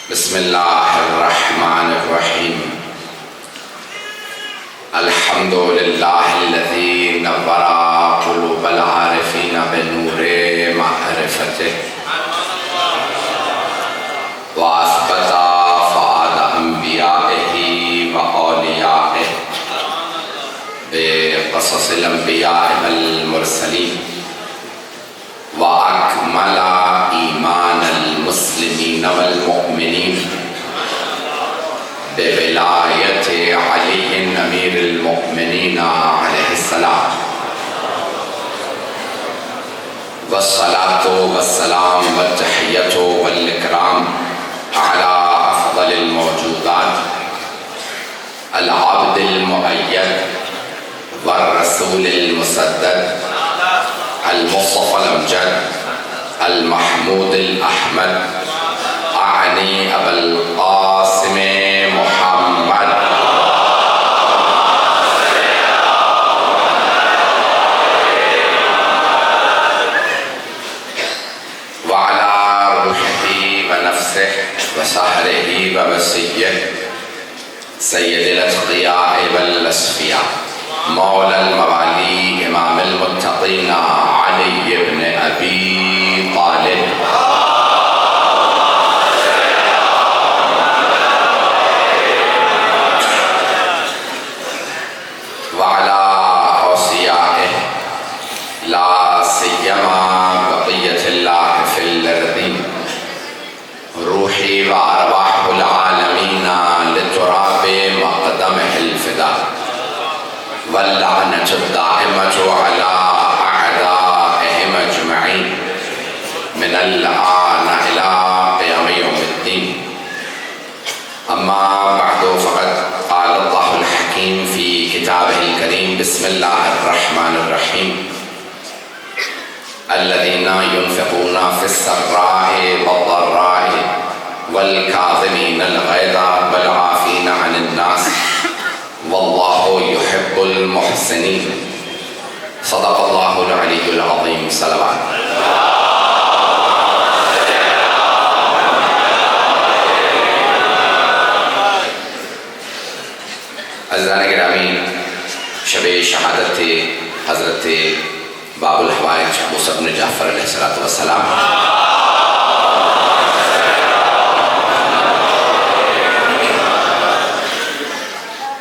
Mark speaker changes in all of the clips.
Speaker 1: بسم اللہ الرحمن الرحیم الحمد للہ الذی نور قلوب العارفین بنور معرفتہ واثبت فؤاد انبیائہ واولیائہ بقصص الانبیاء والمرسلین وأكمل إيمان المسلمين والمؤمنين بولاية علي أمير المؤمنين عليه السلام والصلاة والسلام والتحية والإكرام على أفضل الموجودات العبد المؤيد والرسول المسدد المصطفى الأمجد المحمود الأحمد أعني أبا القاسم محمد وعلى روحه ونفسه وسهره ووصيه سيد الأتقياء والأصفياء مولى الموالي امام المتقين علي بن ابي طالب وعلى اوصيائه لا سيما بقية الله في الارضين روحي وارواح العالمين لتراب مقدمه الفداء واللعنة الدائمة على أعدائهم أجمعين من الآن إلى قيام يوم الدين أما بعد فقد قال الله الحكيم في كتابه الكريم بسم الله الرحمن الرحيم الذين ينفقون في السراء والضراء والكاظمين الغيظ والعافين عن الناس والله يحب المحسنين صدق الله العلي العظيم صلوات عزیزان گرامی شب شہادت حضرت باب الحوائج موسیٰ بن جعفر علیہ السلام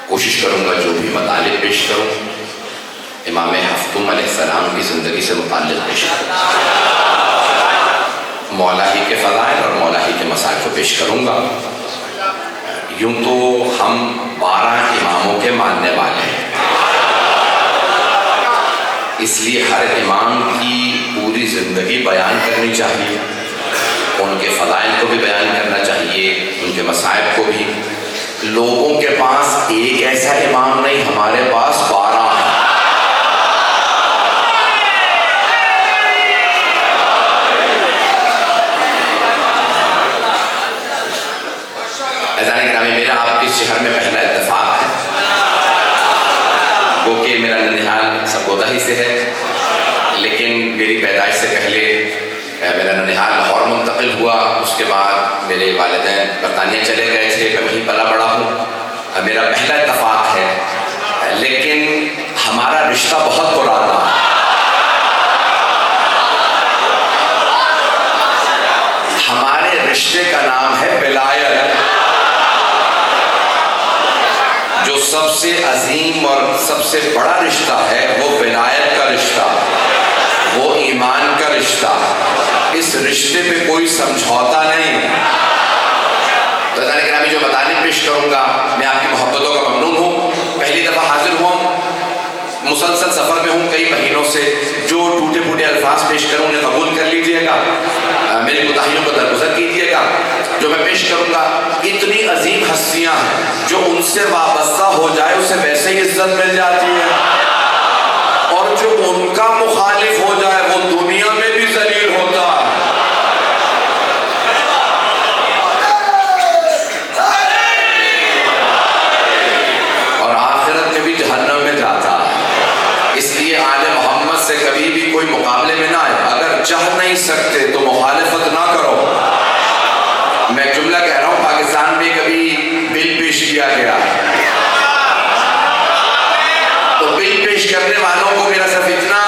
Speaker 1: کوشش کروں گا جو بھی مطالب پیش کروں امام ہفتم علیہ السلام کی زندگی سے متعلق پیش کروں مولا ہی کے فضائل اور مولا ہی کے مسائل کو پیش کروں گا یوں تو ہم 12 اماموں کے ماننے والے ہیں اس لیے ہر امام کی پوری زندگی بیان کرنی چاہیے ان کے فضائل کو بھی بیان کرنا چاہیے ان کے مسائل کو بھی لوگوں کے پاس ایک ایسا امام نہیں ہمارے پاس 12 ہیں عزیزان گرامی میرا آپ کے شہر میں پہلا اتفاق ہے وہ کہ میرا ننہال سرگودا ہی سے ہے لیکن میری پیدائش سے پہلے میرا ننہال لاہور منتقل ہوا اس کے بعد میرے والدین برطانیہ چلے گئے تھے میں وہیں پلا بڑا ہوں میرا پہلا اتفاق ہے لیکن ہمارا رشتہ بہت پرانا ہے ہمارے رشتے کا نام ہے ولایت جو سب سے عظیم اور سب سے بڑا رشتہ ہے وہ ولایت کا رشتہ وہ ایمان کا رشتہ اس رشتے پہ کوئی سمجھوتا نہیں تو عزیزان گرامی جو مطالب پیش کروں گا میں آپ کی محبتوں کا ممنون ہوں پہلی دفعہ حاضر ہوں مسلسل سفر میں ہوں کئی مہینوں سے جو ٹوٹے پھوٹے الفاظ پیش کروں انہیں قبول کر لیجئے گا میری کوتاہیوں کو درگزر کیجئے گا جو میں پیش کروں گا اتنی عظیم ہستیاں ہیں جو ان سے وابستہ ہو جائے اسے ویسے ہی عزت مل جاتی ہے اور جو ان کا مخالف ہو جائے وہ دنیا میں بھی ذلیل ہوتا ہے اور آخرت میں بھی جہنم میں جاتا ہے اس لیے آل محمد سے کبھی بھی کوئی مقابلے میں نہ آئے اگر چاہ نہیں سکتے تو مخالفت نہ کرو میں جملہ کہہ رہا ہوں پاکستان میں کبھی بل پیش کیا گیا تو بل پیش کرنے والوں کو میرا صرف اتنا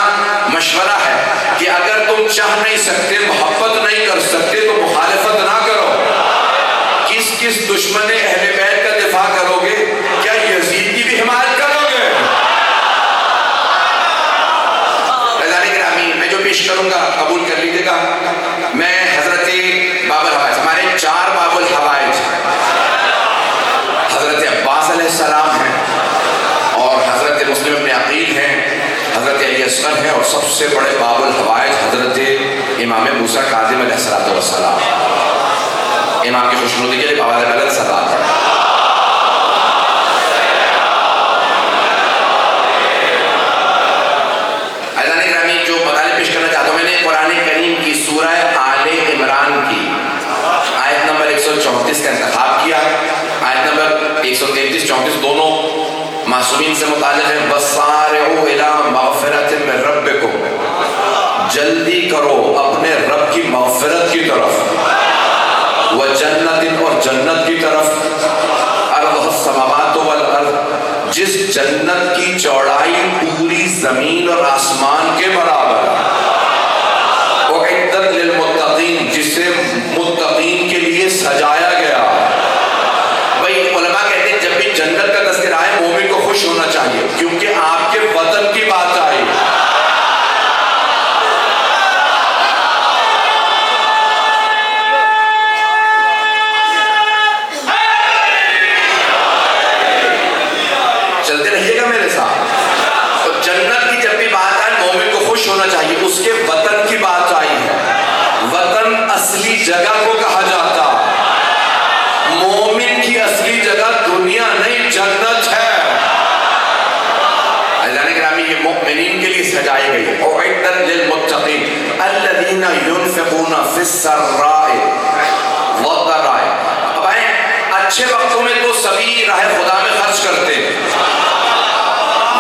Speaker 1: مشورہ ہے کہ اگر تم چاہ نہیں سکتے، محبت نہیں کر سکتے تو مخالفت نہ کرو۔ کس دشمن اہل بیت کا دفاع کرو گے؟ کیا یزید کی بھی حمایت کرو گے؟ رضوان گرامی، میں جو پیش کروں گا قبول کر لیجیے گا۔ میں حضرت باب الحوائج، ہمارے 4 باب الحوائج حضرت عباس علیہ السلام ہیں اور حضرت مسلم ابن عقیل ہیں، حضرت علی اصغر ہیں، اور سب سے بڑے باب الحوائج حضرت امام موسیٰ کاظم علیہ السلام۔ امام کی خوشنودی کے لیے بابا غلط صدات ہے۔ عزیزان گرامی، جو مطالب پیش کرنا چاہتا ہوں، میں نے قرآن کریم کی سورہ آل عمران کی آیت نمبر 134 کا انتخاب کیا۔ آیت نمبر 133 34 دونوں معصومین سے متعلق ہیں۔ وَسَارِعُوا إِلَىٰ مَغْفِرَةٍ مِّن رَبِّكُمْ، جلدی کرو اپنے رب کی مغفرت کی طرف، وَجَنَّةٍ، اور جنت کی طرف، عَرْضُهَا السَّمَاوَاتُ وَالْأَرْضُ، جس جنت کی چوڑائی پوری زمین اور آسمان کے برابر، وَأُعِدَّتْ لِلْمُتَّقِينَ، جسے متقین کے لیے سجایا گیا۔ بھئی علماء کہتے ہیں جب بھی جنت کا تذکرہ آئے مومن کو خوش ہونا چاہیے، کیونکہ آپ کے وطن کی بات آئی۔ چلتے رہیے گا میرے ساتھ۔ تو جنت کی جب بھی بات آئے مومن کو خوش ہونا چاہیے، اس کے وطن کی بات آئی ہے۔ وطن اصلی جگہ کو کہا جاتا، مومن کی اصلی جگہ دنیا نہیں جنت ہے۔ عزیزان گرامی، یہ مؤمنین کے لیے سجائی گئی ہے۔ اعدت للمتقین الذین ينفقون فی السراء والضراء۔ اب آئیں، اچھے وقتوں میں تو سبھی راہ خدا میں خرچ کرتے ہیں۔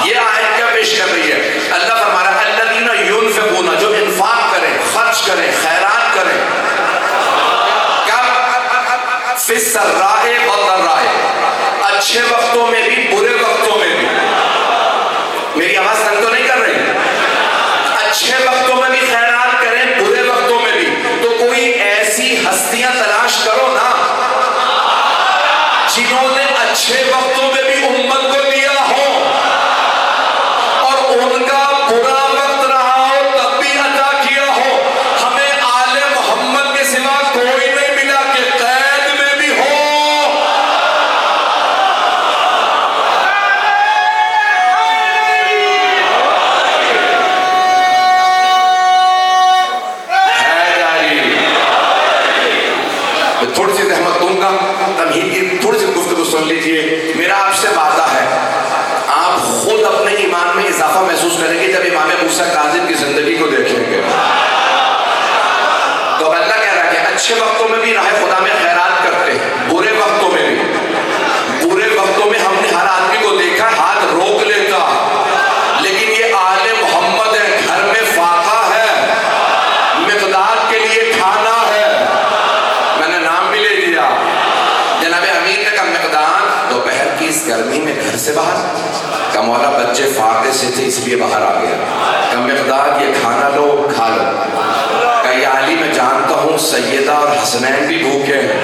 Speaker 1: یہ آیت کیا پیش کر رہی ہے؟ اللہ فرما رہا ہے الذین ينفقون، جو انفاق کریں، خرچ کریں، خیرات کریں۔ کب؟ فی السراء والضراء، اچھے وقتوں میں بھی برے وقتوں میں بھی۔ میری آواز تنگ تو نہیں کر رہی؟ اچھے وقتوں میں بھی خیرات کریں، برے وقتوں میں بھی۔ تو کوئی ایسی ہستیاں تلاش کرو نا جنہوں نے اچھے وقتوں میں بھی امت کو دیا ہو، اور ان کا برا وقت رہا ہو تب بھی عطا کیا ہو۔ ہمیں آل محمد کے سوا کوئی نہیں ملا کہ قید میں بھی ہو۔ تھوڑی سی زحمت دوں گا، تمہید کی تھوڑی سی گفتگو سن لیجئے۔ میرا آپ سے وعدہ ہے، آپ خود اپنے ایمان میں اضافہ محسوس کریں گے جب امام موسیٰ کاظم کی زندگی کو دیکھیں گے۔ تو اب اللہ کہہ رہا ہے کہ اچھے وقتوں میں بھی راہ خدا میں خیرات کرتے ہیں، برے وقتوں میں بھی۔ برے وقتوں میں ہم نے ہر آدمی کو دیکھا ہاتھ روک لیتا، لیکن یہ آل محمد ہے، گھر میں فاقہ ہے، مقداد کے لیے کھانا ہے۔ میں نے نام بھی لے لیا، جناب امیر نے کہا مقداد دوپہر کی اس گرمی میں گھر سے باہر؟ کہ مولا بچے فاقے سے تھے اس لیے باہر آ گیا۔ کہ مقداد یہ کھانا لو، کھا لو۔ کہ یا علی میں جانتا ہوں سیدہ اور حسنین بھی بھوکے ہیں۔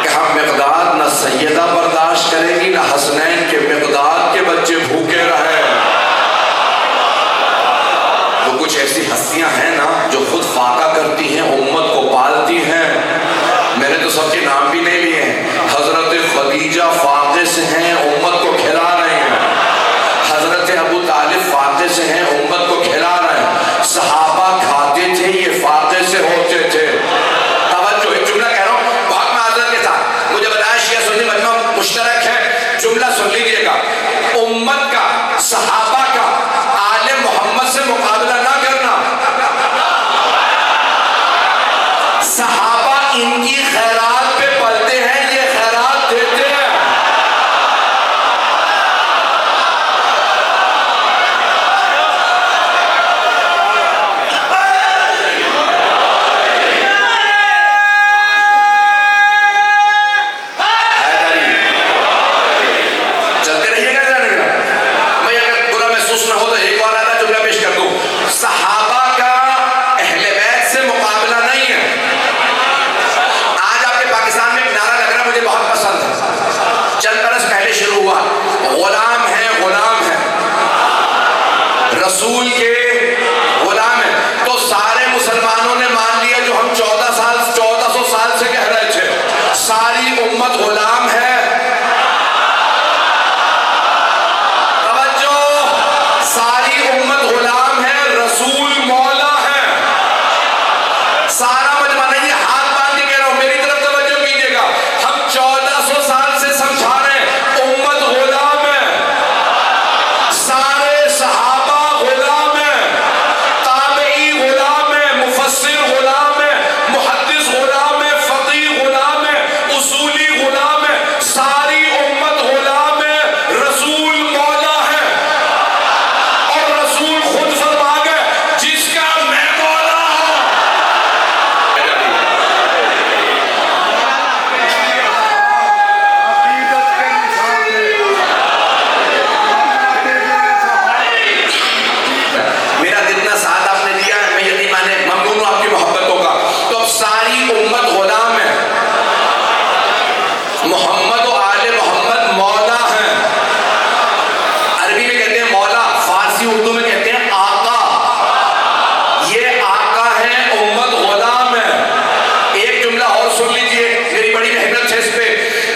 Speaker 1: کہ ہم مقداد نہ سیدہ برداشت کریں گی نہ حسنین کے مقداد کے بچے بھوکے رہے۔ تو کچھ ایسی ہستیاں ہیں نا جو خود فاقہ کرتی ہیں، امت کو پالتی ہیں۔ میں نے تو سب کے نام بھی نہیں لیے ہیں۔ حضرت خدیجہ فاقے سے ہیں، امت کو کھلا رہے ہیں۔ حضرت ابو طالب فاقے سے ہیں، امت کو کھلا رہے ہیں۔ صحابہ کھاتے تھے، یہ فاقے سے ہوتے تھے۔ توجہ، ایک جملہ کہہ رہا ہوں بہت معذرت کے ساتھ، مجھے بتایا شیعہ سنی مجمع مشترک ہے، جملہ سن لیجئے گا۔ امت کا، صحابہ کا آل محمد سے مقابلہ نہ کرنا۔ صحابہ ان کی خیرات پہ پلتے ہیں، یہ خیرات دیتے ہیں۔ محمد و آل محمد مولا ہیں. عربی میں کہتے ہیں مولا، فارسی اردو میں کہتے ہیں آقا. یہ آقا ہیں، امت غلام ہے. ایک جملہ اور سن لیجئے، میری بڑی محنت ہے اس پہ.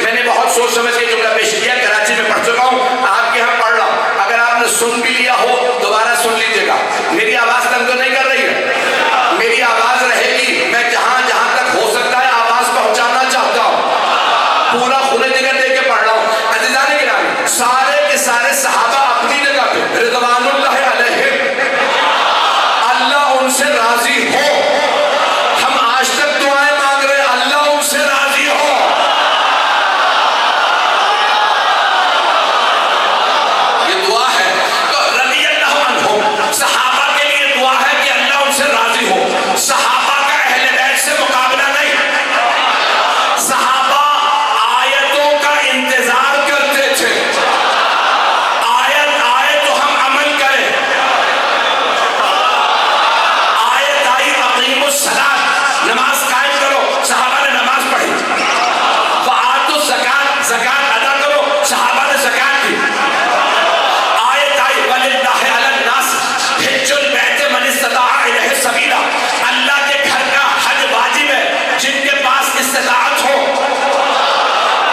Speaker 1: میں نے بہت سوچ سمجھ کے جملہ پیش کیا، کراچی میں پڑھ چکا ہوں، آپ کے یہاں پڑھ رہا ہوں. اگر آپ نے سن بھی لیا ہو دوبارہ سن لیجئے گا. میری آواز تنگ تو نہیں کر رہی ہے؟ میری آواز رہے گی. میں جہاں جہاں تک ہو سکتا ہے آواز پہنچانا چاہتا ہوں. پورا کھلے جگہ دے کے پڑھ رہا ہوں. عزیزان گرامی، سارے کے سارے صحابہ اپنی جگہ پہ رضوان اللہ علیہم، اللہ ان سے راضی ہو. ہم آج تک دعائیں مانگ رہے ہیں، اللہ ان سے راضی ہو. یہ دعا ہے. تو رضی اللہ عنہم، صحابہ کے لیے دعا ہے کہ اللہ ان سے راضی ہو. صحابہ کا اہل بیت سے مقابلہ نہیں. صحابہ آیتوں کا انتظار کرتے تھے. آیت آئے تو ہم عمل کریں. آیت آئی اقیموا الصلاۃ، نماز قائم کرو، صحابہ نے نماز پڑھی. وآتوا الزکاۃ، زکات ادا کرو، صحابہ نے زکات دی. آیت آئی وللہ علی الناس حج البیت من استطاع الیہ سبیلا، اللہ کے گھر کا حج واجب ہے جن کے پاس استطاعت ہو.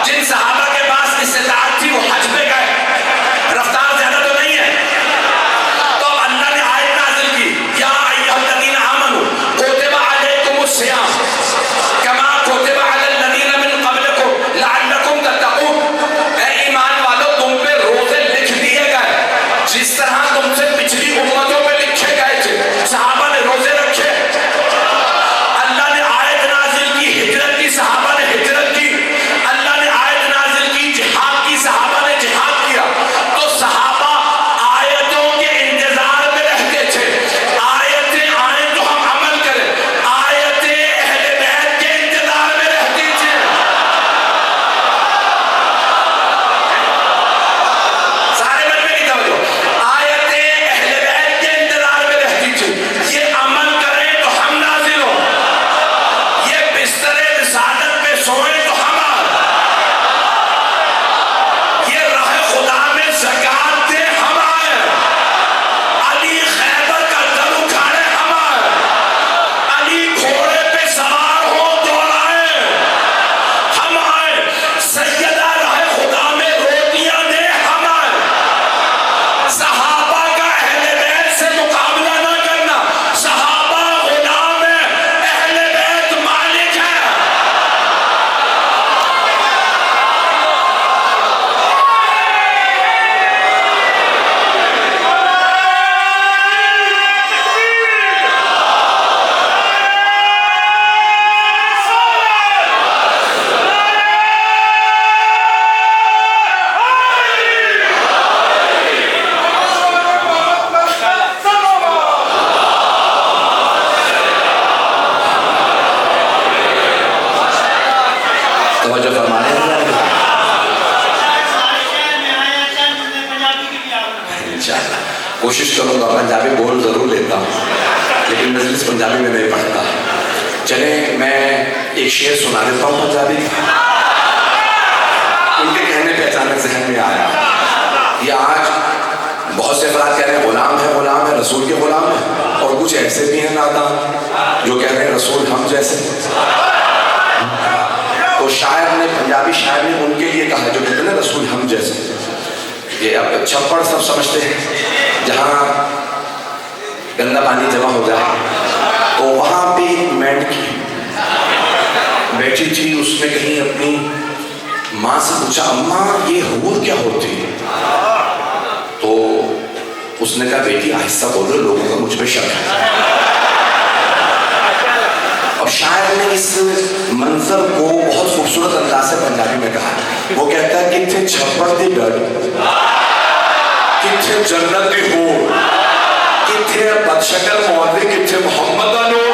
Speaker 1: جن صحابہ کے پاس استطاعت تھی وہ حج پہ گئے. رفتار زیادہ تو نہیں ہے. تو اللہ نے آیت نازل کی، یا ایھا الذین آمنوا کتب علیکم الصیام کما کتب علی الذین من قبلکم لعلکم تتقون. اے ایمان والو، تم پہ روزے لکھ دیے گئے جس طرح تم سے پچھلی امتوں پہ لکھے گئے تھے. صحابہ نے روزے رکھے. اللہ نے آیت نازل کی، ہجرت کی، صحابہ نے ہجرت کی. اللہ نے آیت نازل کی، جہاد کی، صحابہ نے جہاد کیا. تو صحابہ آیتوں کے انتظار میں رہتے تھے. آیتیں آئیں تو ہم عمل کریں. آیتیں اہل بیت کے انتظار میں رہتی تھی. سارے مجمع کی توجہ. آیتیں اہل بیت کے انتظار میں رہتی تھی. یہ عمل کریں تو ہم نازل ہوں. یہ بستر رسالت پہ سوئیں تو ہم آئیں. یہ راہ خدا میں زکات دیں ہم آئیں. علی خیبر کا در اکھاڑے ہم آئیں. علی گھوڑے پہ سوار ہو دوڑائیں ہم آئیں. سیدہ راہ خدا میں روٹیاں دیں ہم آئیں. صحابہ کا اہل بیت سے مقابلہ نہ کرنا. صحابہ غلام ہیں، اہل بیت مالک ہیں. توجہ فرمائیں. انشاءاللہ کوشش کروں گا. پنجابی بول ضرور لیتا ہوں لیکن مجلس پنجابی میں نہیں پڑھتا. چلیں میں ایک شعر سنا دیتا ہوں پنجابی. ان کے کہنے پہ اچانک ذہن میں آیا. یہ آج بہت سے افراد کہہ رہے ہیں غلام ہے، رسول کے غلام ہے. اور کچھ ایسے بھی ہیں نادان جو کہہ رہے ہیں رسول ہم جیسے. تو شاعر نے، پنجابی شاعر نے ان کے لیے کہا جو کہتے ہیں نا رسول ہم جیسے. یہ اب چھپڑ سب سمجھتے ہیں، جہاں گندا پانی جمع ہو جائے تو وہاں پہ ایک مینڈکی بیٹھی تھی. اس نے کہیں اپنی ماں سے پوچھا اماں یہ حور کیا ہوتی ہے؟ تو اس نے کہا بیٹی آہستہ بولو، لوگوں کا مجھ پہ شک ہے. اب شاعر نے اس منظر کو بہت خوبصورت انداز سے پنجابی میں کہا. وہ کہتا ہے کتھے چھپڑ دی ڈر، کتھے جنت دی ہور، کتھے بدشکل مولوی، کتھے محمد دا نور.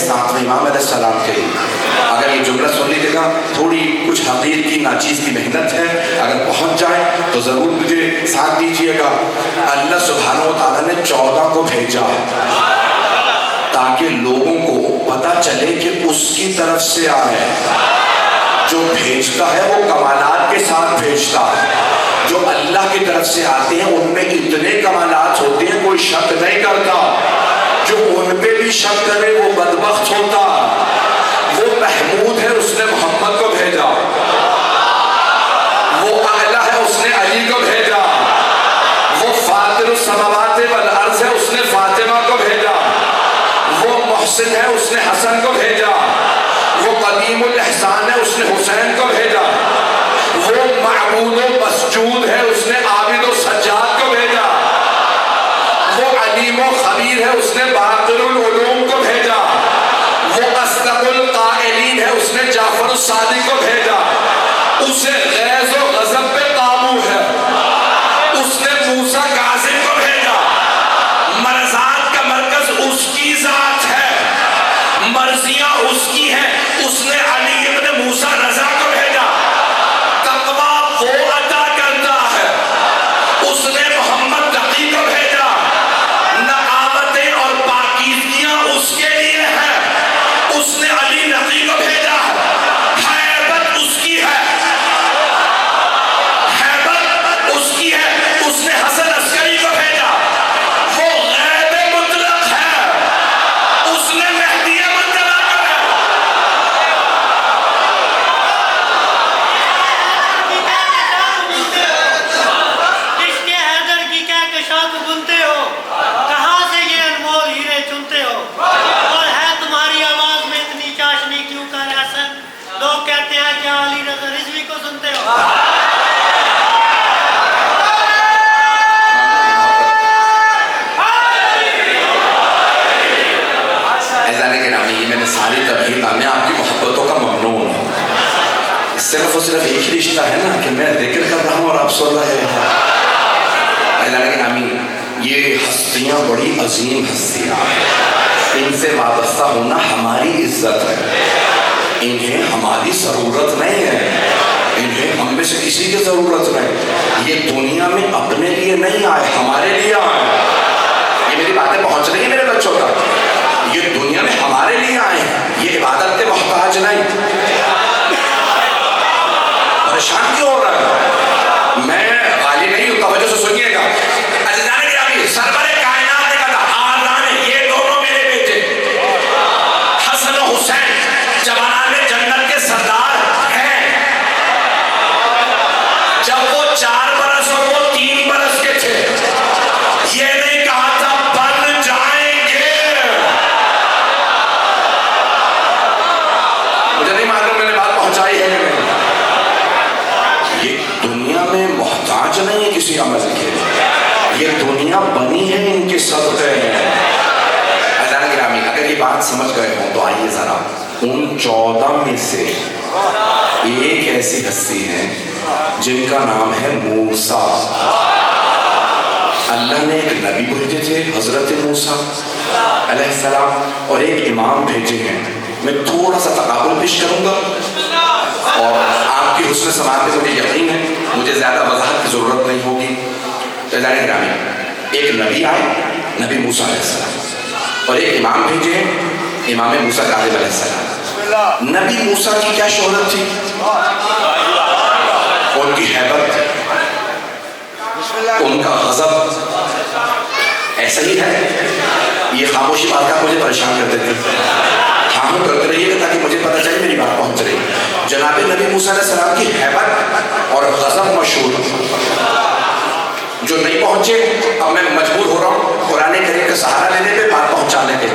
Speaker 1: ساتویں امام علیہ السلام کے. اگر یہ جملہ سن لیجیے گا, تھوڑی کچھ حقیر کی ناچیز کی محنت ہے, اگر پہنچ جائے تو ضرور مجھے ساتھ دیجیے گا. اللہ سبحانہ و تعالیٰ نے 14 کو بھیجا تاکہ لوگوں کو پتہ چلے کہ اس کی طرف سے آئے. جو بھیجتا ہے وہ کمالات کے ساتھ بھیجتا ہے. جو اللہ کی طرف سے آتے ہیں ان میں اتنے کمالات ہوتے ہیں کوئی شک نہیں کرتا. جو ان پہ بھی شک کرے وہ بدبخت ہوتا. وہ محمود ہے, اس نے محمد کو بھیجا. وہ اعلیٰ ہے, اس نے علی کو بھیجا. وہ فاطر السماوات والارض ہے, اس نے فاطمہ کو بھیجا. وہ محسن ہے, اس نے حسن کو بھیجا. وہ قدیم الاحسان ہے, اس نے حسین کو بھیجا. وہ معبود و مسجود ہے, اس نے عابد و سجاد کو بھیجا. وہ علیم و خبیر ہے, اس نے باقر العلوم کو بھیجا. وہ اصدق القائلین ہے, اس نے جعفر الصادق کو بھیجا. اسے غیظ و غضب پہ قابو ہے, اس نے موسیٰ کاظم کو بھیجا. مرضات کا مرکز اس کی ذات ہے, مرضیاں اس کی ہیں, اس نے علی ابن موسیٰ رضا کو بھیجا. تقویٰ وہ عطا کرتا ہے, اس نے محمد تقی کو بھیجا. نعامتیں اور پاکیزگیاں اس کے لیے ہیں, اس نے علی نقی کو بھیجا. حیبت اس کی ہے, حیبت اس کی ہے, اس نے حسن عسکری کو بھیجا. وہ غیب مطلق ہے, اس نے مہدی منتظر کو بھیجا.
Speaker 2: اس کے حیدر کی کہکشاں کو بنتے ہو, کہاں سے یہ انمول ہیرے چنتے ہو, اور ہے تمہاری آواز میں اتنی چاشنی کیوں کر حسن, لوگ کہتے ہیں کہ علی رضا رضوی کو سنتے ہو.
Speaker 1: ایزانے کے نامی میں نے ساری تبہیر میں آپ کی محبتوں کا ممنون ہوں. صرف اور صرف ایک ہی رشتہ ہے نا کہ میں ذکر کر رہا ہوں اور آپ سن رہے ہیں. ایزانے کے نامی یہ ہستیاں بڑی عظیم ہستیاں ہیں, ان سے وابستہ ہونا ہماری عزت ہے. انہیں ہماری ضرورت نہیں ہے, انہیں ہم میں سے کسی کی ضرورت نہیں. یہ دنیا میں اپنے لیے نہیں آئے, ہمارے لیے آئے. یہ میری باتیں پہنچ رہی ہیں میرے بچوں کا. یہ دنیا میں ہمارے لیے آئے ہیں, یہ عبادت کے محتاج نہیں. پریشان کیوں ہو رہا ہے؟ میں غالی نہیں ہوں, توجہ سے سنیے گا. عزیزان گرامی, سرور کائنات نے کہا آذان یہ دونوں میرے بیٹے حسن و حسین جوانان جنت کے سردار ہیں. جب وہ 4 برس اور وہ 3 برس کے تھے, یہ نہیں کہا تھا بن جائیں گے. مجھے نہیں معلوم میں نے بات پہنچائی ہے کہ نہیں. یہ دنیا میں محتاج نہیں ہے کسی عمل کے, یہ دنیا بنی ہے ان کے صدقے ہیں. عزیزان گرامی, اگر یہ بات سمجھ گئے ہوں تو آئیے ذرا ان 14 میں سے ایک ایسی ہستی ہے جن کا نام ہے موسیٰ. اللہ نے ایک نبی بھیجے تھے حضرت موسیٰ علیہ السلام, اور ایک امام بھیجے ہیں. میں تھوڑا سا تقابل پیش کروں گا اور آپ کی حسن سماعت پہ مجھے یقین ہے, مجھے زیادہ وضاحت کی ضرورت نہیں ہوگی. عزیزان گرامی, ایک نبی آئے, نبی موسیٰ علیہ السلام, اور ایک امام بھیجے ہیں, امام موسیٰ کاظم علیہ السلام. نبی موسیٰ کی کیا شہرت تھی؟ ان کی حیبت, ان کا غضب. ایسا ہی ہے, یہ خاموشی بات کا مجھے پریشان کرتے تھے. ہاں کرتے رہیے گا تاکہ مجھے پتہ چلے میری بات پہنچ رہی. جناب نبی موسیٰ علیہ السلام کی حیبت اور غضب مشہور. جو نہیں پہنچے, اب میں مجبور ہو رہا ہوں قرآن کریم کا سہارا لینے پہ بات پہنچانے کے,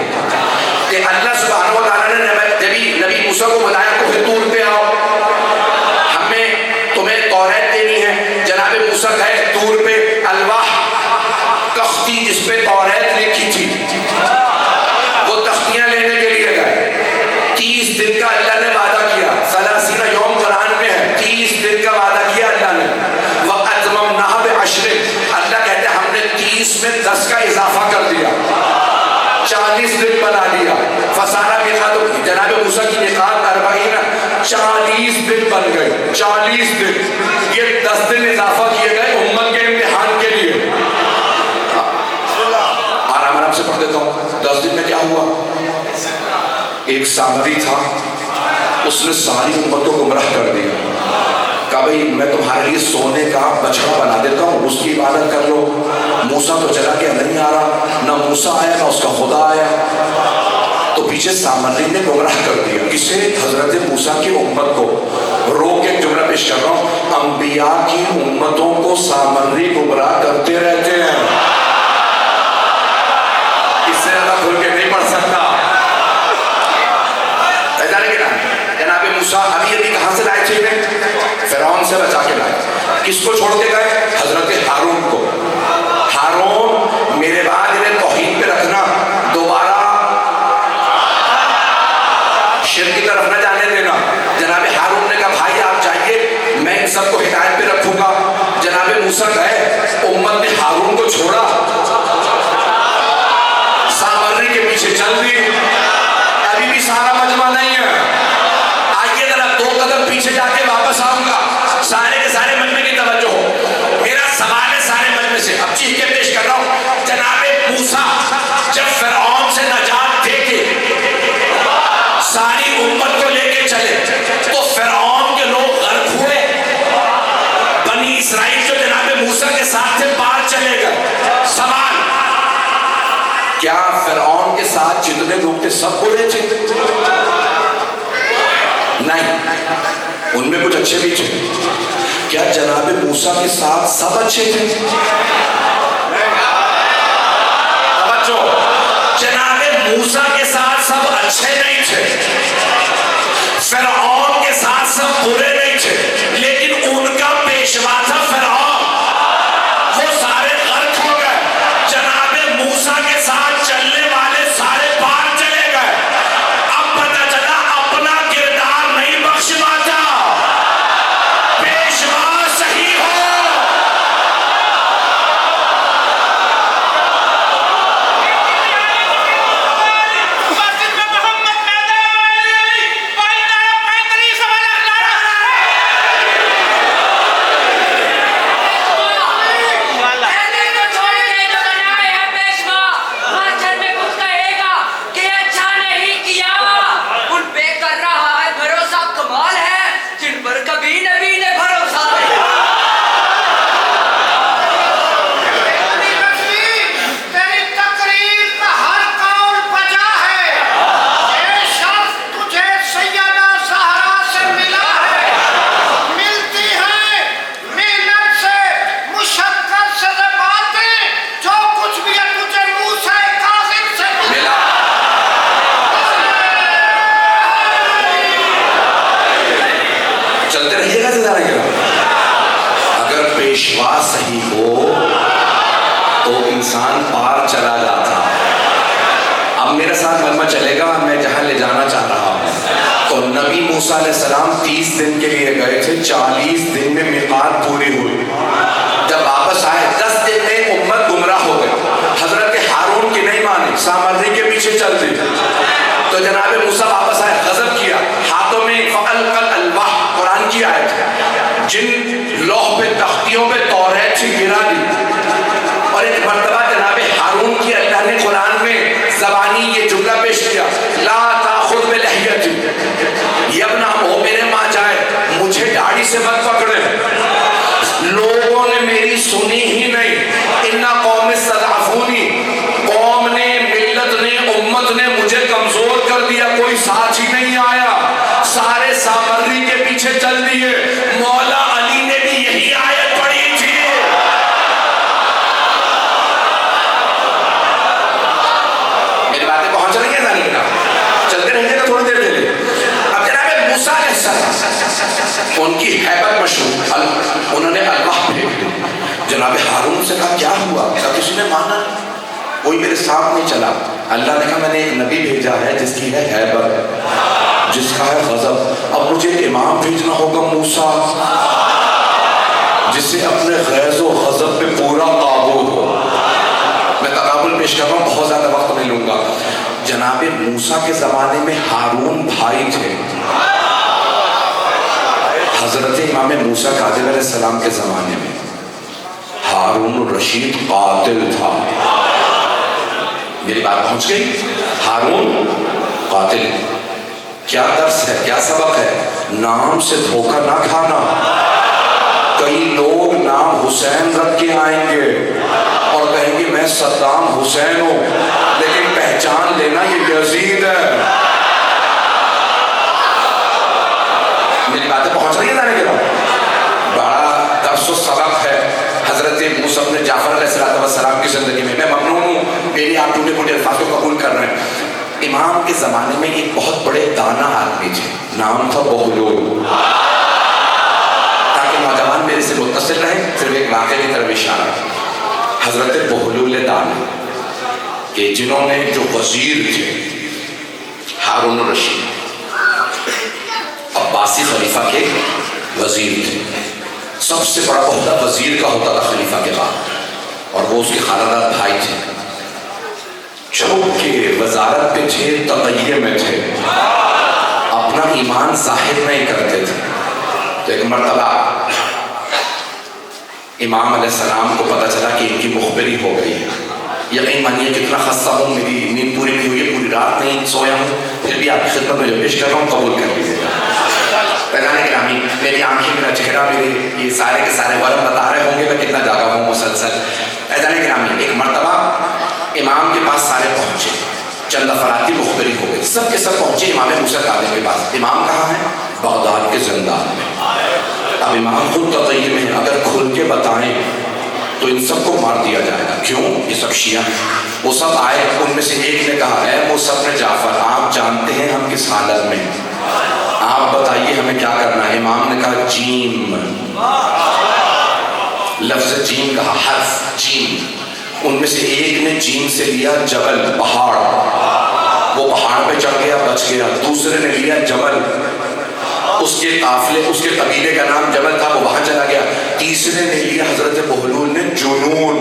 Speaker 1: کہ اللہ سبحانہ و تعالیٰ نے نبی موسیٰ کو بتایا کوہ طور پہ آؤ, ہمیں تمہیں توریت دینی ہے. جناب موسیٰ گئے طور پہ, الواح تختی جس پہ توریت لکھی تھی, وہ تختیاں لینے کے لیے گئے. 30 دن کا اللہ نے وعدہ کیا, 30 یوم قرآن میں ہے, 30 دن کا وعدہ کیا اللہ نے. وَأَتْمَمْنَاهَا بِعَشْرٍ, اللہ کہتے ہیں ہم نے 30 میں 10 کا اضافہ کر دیا. 40 دن بنا لیا. فسارا میقات, جناب موسیٰ کی میقات 40 دن بن گئے. 40 دن, یہ 10 دن اضافہ کیے گئے امت کے امتحان کے لیے. آرام سے پڑھ دیتا ہوں. 10 دن میں کیا ہوا؟ ایک سامری تھا, اس نے ساری امت کو گمراہ کر دیا. کہا بھئی میں تمہارے لیے سونے کا بچڑا بنا دیتا ہوں, اس کی عبادت کر لو. موسیٰ تو چلا گیا, نہیں آ رہا. نہ موسیٰ آیا نہ اس کا خدا آیا. تو پیچھے سامری نے گمراہ کر دیا. کسے؟ حضرت موسیٰ کی امت کو. روک کے جملہ پیش کر رہا ہوں, انبیاء کی امتوں کو سامری گمراہ کرتے رہتے ہیں. اس سے زیادہ کھل کے نہیں پڑھ سکتا. جناب موسیٰ ابھی کہاں سے لائے تھے؟ فرعون سے بچا کے لائے. کس کو چھوڑ کے گئے؟ حضرت ہارون کو. ہارون میرے بعد انہیں توحید پہ رکھنا, دوبارہ شرک کی طرف نہ جانے دینا. جناب ہارون نے کہا بھائی آپ جائیے, میں ان سب کو ہدایت پہ رکھوں گا. جناب موسیٰ گئے, امت نے ہارون کو چھوڑا, سامری کے پیچھے چل دی. ابھی بھی سارا مجمع نہیں ہے. آئیے ذرا 2 قدم پیچھے جا کے واپس آؤں گا. سارے کے سارے مجمع کی توجہ ہو. میرا سوال ہے سارے مجمع سے, اب چیخ کے پیش کر رہا ہوں. جناب موسیٰ جب فرعون سے نجات دے کے ساری امت کو لے کے چلے تو فرعون کے لوگ غرق ہوئے. بنی اسرائیل جو جناب موسیٰ کے ساتھ سے پار چلے گئے. سوال, کیا فرعون کے ساتھ جتنے لوگ تھے سب برے تھے؟ نہیں, ان میں کچھ اچھے بھی تھے. کیا جناب موسیٰ کے ساتھ سب اچھے تھے؟ توجہ, جناب موسیٰ کے ساتھ سب اچھے نہیں تھے, فرعون کے ساتھ سب برے نہیں تھے, لیکن ان کا پیشوا تھا فرعون. وہ سارے غرق ہو گئے. جناب موسیٰ کے ساتھ چلنے والے سارے پار چلے گئے. اب پتہ چلا اپنا کردار نہیں بخشواتا, پیشوا صحیح ہو. اگر پیشوا صحیح ہو تو انسان پار چلا جاتا. اب میرے ساتھ مجمع چلے گا, میں جہاں لے جانا چاہ رہا ہوں. تو نبی موسیٰ علیہ السلام 30 دن کے لیے گئے تھے, 40 دن میں میقات پوری ہوئی. جب واپس آئے 10 دن میں امت گمراہ ہو گئی. حضرت ہارون کی نہیں مانی, سامری کے پیچھے چل دی. تو جناب موسیٰ واپس آئے, غضب کیا, ہاتھوں میں فَأَلْقَى الْأَلْوَاحَ, قرآن کی آیت ہے, جن لوح پہ تختیوں پہ توریت تھی گرا دی. اور ایک مرتبہ جناب ہارون کی اللہ نے قرآن میں زبانی یہ جملہ پیش کیا, لا تاخذ بلحیتی, یا ابن ہو میرے ماں جائے, مجھے داڑھی سے مت پکڑے. لوگوں نے میری سنی ہی نہیں. اِنَّ قَوْمِ اسْتَضْعَفُونِی, قوم نے, ملت نے, امت نے مجھے کمزور کر دیا, کوئی ساتھ ہی نہیں آیا, سارے سامری کے پیچھے چل دیے. مولا علی نے بھی یہی آیت پڑھی تھی. میری باتیں پہنچ رہی ہیں ذہن میں؟ چلتے رہیں گے تھوڑی دیر کے لیے. اب جناب موسیٰ علیہ السلام, ان کی ہیبت مشہور, انہوں نے الواح پھینک دی. جناب ہارون سے کہا کیا ہوا؟ کسی نے مانا, کوئی میرے ساتھ نہیں چلا. اللہ نے کہا میں نے ایک نبی بھیجا ہے جس کی ہے ہیبت, جس کا ہے غضب. اب مجھے امام بھیجنا ہوگا موسیٰ, جس سے اپنے غیظ و غضب پہ پورا قابو ہو. میں تقابل پیش کر رہا ہوں, بہت زیادہ وقت نہیں لوں گا. جناب موسیٰ کے زمانے میں ہارون بھائی تھے، حضرت امام موسیٰ کاظم علیہ السلام کے زمانے میں ہارون الرشید قاتل تھا۔ میری بات پہنچ گئی؟ ہارون قاتل۔ کیا درس ہے، کیا سبق ہے؟ نام سے دھوکہ نہ کھانا۔ کئی لوگ نام حسین رکھ کے آئیں گے اور کہیں گے میں صدام حسین ہوں، لیکن پہچان لینا یہ یزید ہے۔ میری باتیں پہنچ رہی ہے جانے کے بعد؟ بڑا درس و سبق ہے حضرت موسیٰ بن جعفر علیہ السلام کی زندگی میں۔ میں ممنون ہوں میری آپ ٹوٹے پھوٹے الفاظ کو قبول کر رہے ہیں۔ امام کے زمانے میں ایک بہت بڑے دانا آدمی تھے، نام تھا بہلول۔ تاکہ نوجوان میرے سے متصل رہیں، صرف ایک واقعے کی طرف اشارہ۔ حضرت بہلول دانا کہ جنہوں نے جو وزیر تھے ہارون الرشید، عباسی خلیفہ کے وزیر تھے، سب سے بڑا عہدہ وزیر کا ہوتا تھا خلیفہ کے بعد، اور وہ اس کے خاندان بھائی تھے۔ چونکہ وزارت پہ تھے، تقیہ میں تھے، اپنا ایمان ظاہر نہیں کرتے تھے۔ تو ایک مرتبہ امام علیہ السلام کو پتہ چلا کہ ان کی مخبری ہو گئی ہے۔ یقین مانیے کتنا خستہ ہوں، میری نیند پوری نہیں ہوئی ہے، پوری رات نہیں سویا ہوں، پھر بھی آپ کی خدمت میں جو پیش کر رہا ہوں قبول کر لیجیے گا۔ پیغام گرامی، میری آنکھیں، میرا چہرہ، میرے یہ سارے کے سارے ورم بتا رہے ہوں گے میں کتنا جاگا ہوں مسلسل۔ پیغام گرامی، ایک مرتبہ امام کے پاس سارے پہنچے، چند افراد کی مخبری ہو گئی، سب کے سب پہنچے امام موسیٰ کاظم کے پاس۔ امام کہاں ہے؟ بغداد کے زندان میں۔ اب امام خود تقیہ میں ہیں، اگر کھل کے بتائیں تو ان سب کو مار دیا جائے گا۔ کیوں؟ یہ سب شیعہ ہیں۔ وہ سب آئے، ان میں سے ایک نے کہا اے موسیٰ بن جعفر، آپ جانتے ہیں ہم کس حالت میں ہیں، آپ بتائیے ہمیں کیا کرنا ہے۔ امام نے کہا جیم، لفظ جیم کہا، حرف جیم۔ ان میں سے ایک نے جیم سے لیا جبل، پہاڑ، وہ پہاڑ پہ چڑھ گیا، بچ گیا۔ دوسرے نے لیا جبل، اس کے قافلے، اس کے قبیلے کا نام جبل تھا، وہ وہاں چلا گیا۔ تیسرے نے لیا حضرت بہلول نے جنون،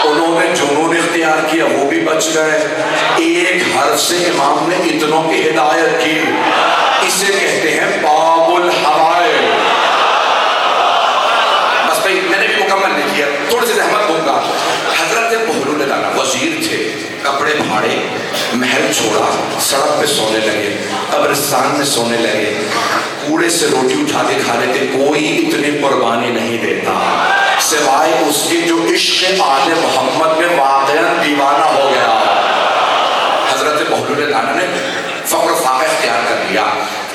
Speaker 1: انہوں نے جنون اختیار کیا، وہ بھی بچ گئے۔ ایک حرف سے امام نے اتنوں کی ہدایت کی، اسے کہتے ہیں باب الحوائل۔ بس بھائی میں نے بھی مکمل نہیں کیا، تھوڑی سی زحمت دوں گا۔ حضرت بہلول دانا وزیر تھے، کپڑے پھاڑے، محل چھوڑا، سڑک پہ سونے لگے، قبرستان میں سونے لگے، کوڑے سے روٹی اٹھا کے کھا لیتے۔ کوئی اتنی قربانی نہیں دیتا سوائے اس کے جو عشق آل محمد میں واقعاً دیوانہ ہو گیا۔ حضرت بہلول دانا نے فقر و فاقہ اختیار کر لیا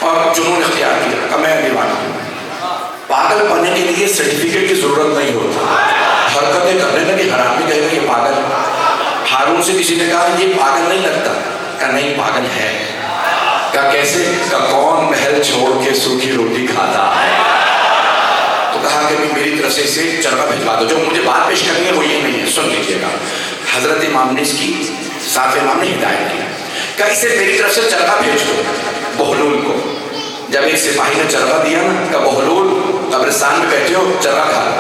Speaker 1: اور جنون اختیار کیا کہ میں دیوانہ ہوں۔ پاگل بننے کے لیے سرٹیفکیٹ کی ضرورت نہیں ہوتی، حرکتیں کرنے لگے، ہر آدمی کہے گا یہ پاگل۔ ہارون سے کسی نے کہا یہ پاگل نہیں لگتا، کہا نہیں پاگل ہے۔ کہا کیسے؟ کہا کون محل چھوڑ کے سوکھی روٹی کھاتا ہے؟ تو کہا کہ میری طرف سے اسے چرگا بھجوا دو، جو مجھے بات پیش کرنی ہے وہ یہ نہیں ہے، سن لیجیے گا۔ حضرت امام نے اس کی ساتھ امام نے ہدایت کی، کہا اسے میری طرف سے چرگا بھیج دو بہلول کو۔ جب ایک سپاہی نے چرگا دیا نا، کہا بہلول قبرستان میں بیٹھے ہو، چرگا کھا لو۔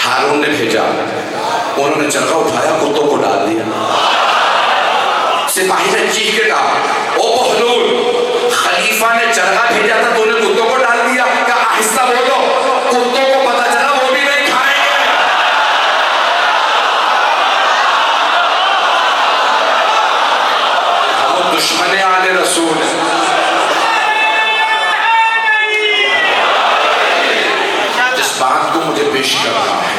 Speaker 1: ہارون نے بھیجا، انہوں نے چرگا اٹھایا، کتوں کو ڈال دیا۔ سپاہی نے چیخ کے کہا او بہلول، خلیفہ نے چرگا بھیجا تھا، تو نے کتوں کو ڈال دیا۔ کہا آہستہ بولو، کتوں کو پتہ چلا وہ بھی نہیں کھائیں گے۔ وہ دشمن آل رسول ہے۔ جس بات کو مجھے پیش کر رہا ہے،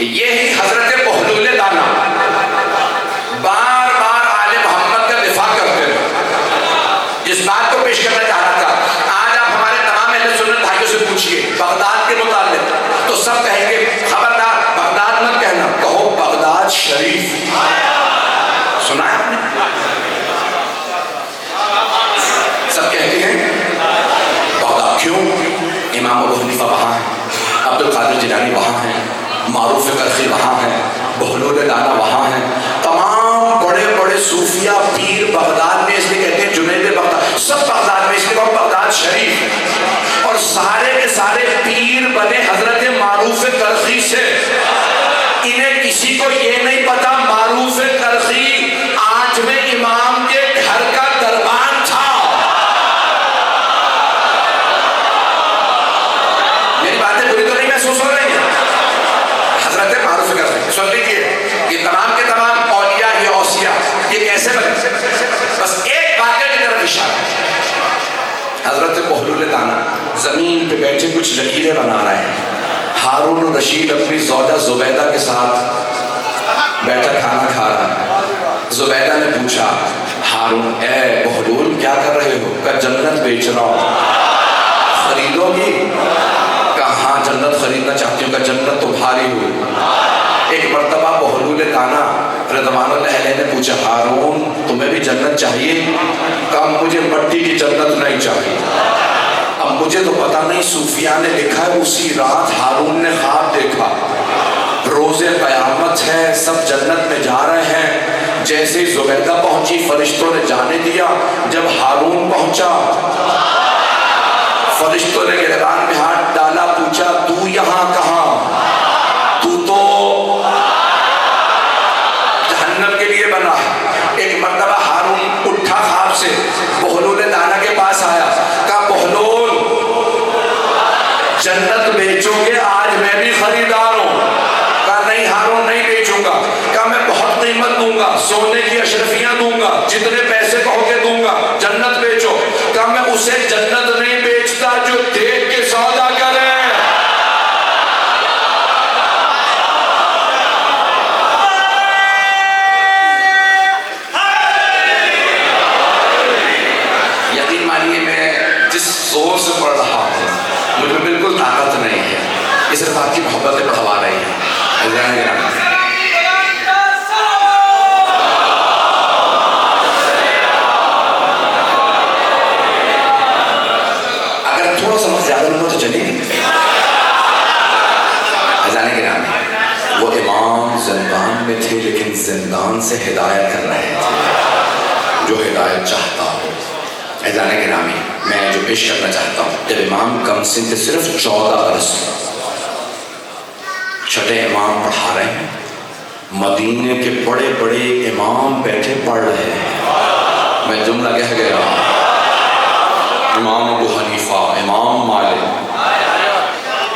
Speaker 1: یہی حضرت بہلول دانا بار بار آل محمد کا دفاع کرتے رہے۔ جس بات کو پیش کرنا چاہ رہا تھا، آج آپ ہمارے تمام اہل سنت بھائیوں سے پوچھئے بغداد کے متعلق، تو سب کہیں گے خبردار بغداد مت کہنا، کہو بغداد شریف۔ سنا ہے آپ نے؟ سب کہتے ہیں بغداد۔ کیوں؟ امام ابو حنیفہ وہاں ہیں، عبد القادر جیلانی وہاں ہیں، معروف کرخی وہاں ہیں، بہلول دانا وہاں ہیں، تمام زمین پہ بیٹھے کچھ لکیریں بنا رہے ہیں. ہارون رشید اپنی زوجہ زبیدہ کے ساتھ بیٹھا کھانا کھا رہا ہے. زبیدہ نے پوچھا ہارون اے بہلول کیا کر رہے ہو؟ کہا جنت بیچ رہا ہوں. خریدو گی؟ کہا ہاں جنت خریدنا چاہتی ہوں. کہا جنت تمہاری ہو. ایک مرتبہ بہلول دانا رضوان اللہ علیہ نے پوچھا ہارون تمہیں بھی جنت چاہیے؟ کہا مجھے مٹی کی جنت نہیں چاہیے. اب مجھے تو پتہ نہیں صوفیاء نے لکھا ہے اسی رات ہارون نے خواب دیکھا روز قیامت ہے سب جنت میں جا رہے ہیں. جیسے زبیدہ پہنچی فرشتوں نے جانے دیا. جب ہارون پہنچا فرشتوں نے گریبان میں ہاتھ ڈالا پوچھا تو یہاں کہاں؟ تو تو جہنم کے لیے بنا. ایک مرتبہ ہارون اٹھا خواب سے بہلول دانا کے پاس آیا. کہا بہلول جنت بیچو گے؟ آج میں بھی خریدار ہوں. کہا نہیں ہارون نہیں بیچوں گا. کہا میں بہت قیمت دوں گا سونے کی اشرفیاں دوں گا جتنے پیسے کہو گے دوں گا. جنت بیچو. کہا میں اسے جنت نہیں بیچتا جو دیکھ کے سودا کرے. یقین مانیے میں جس زور سے پڑھ رہا ہوں مجھ میں بالکل طاقت نہیں ہے. یہ صرف آپ کی محبتیں بڑھوا رہی ہیں. اگر تھوڑا سا وقت زیادہ لگا تو چلیے. اذان گرامی وہ امام زندان میں تھے لیکن زندان سے ہدایت کر رہے تھے جو ہدایت چاہتا ہو. اذان گرامی میں جو پیش کرنا چاہتا ہوں جب امام کم سن سے صرف 14 برس چھٹے امام پڑھا رہے ہیں. مدینے کے بڑے بڑے امام بیٹھے پڑھ رہے ہیں. میں جملہ کہہ گیا امام ابو حنیفہ امام مالک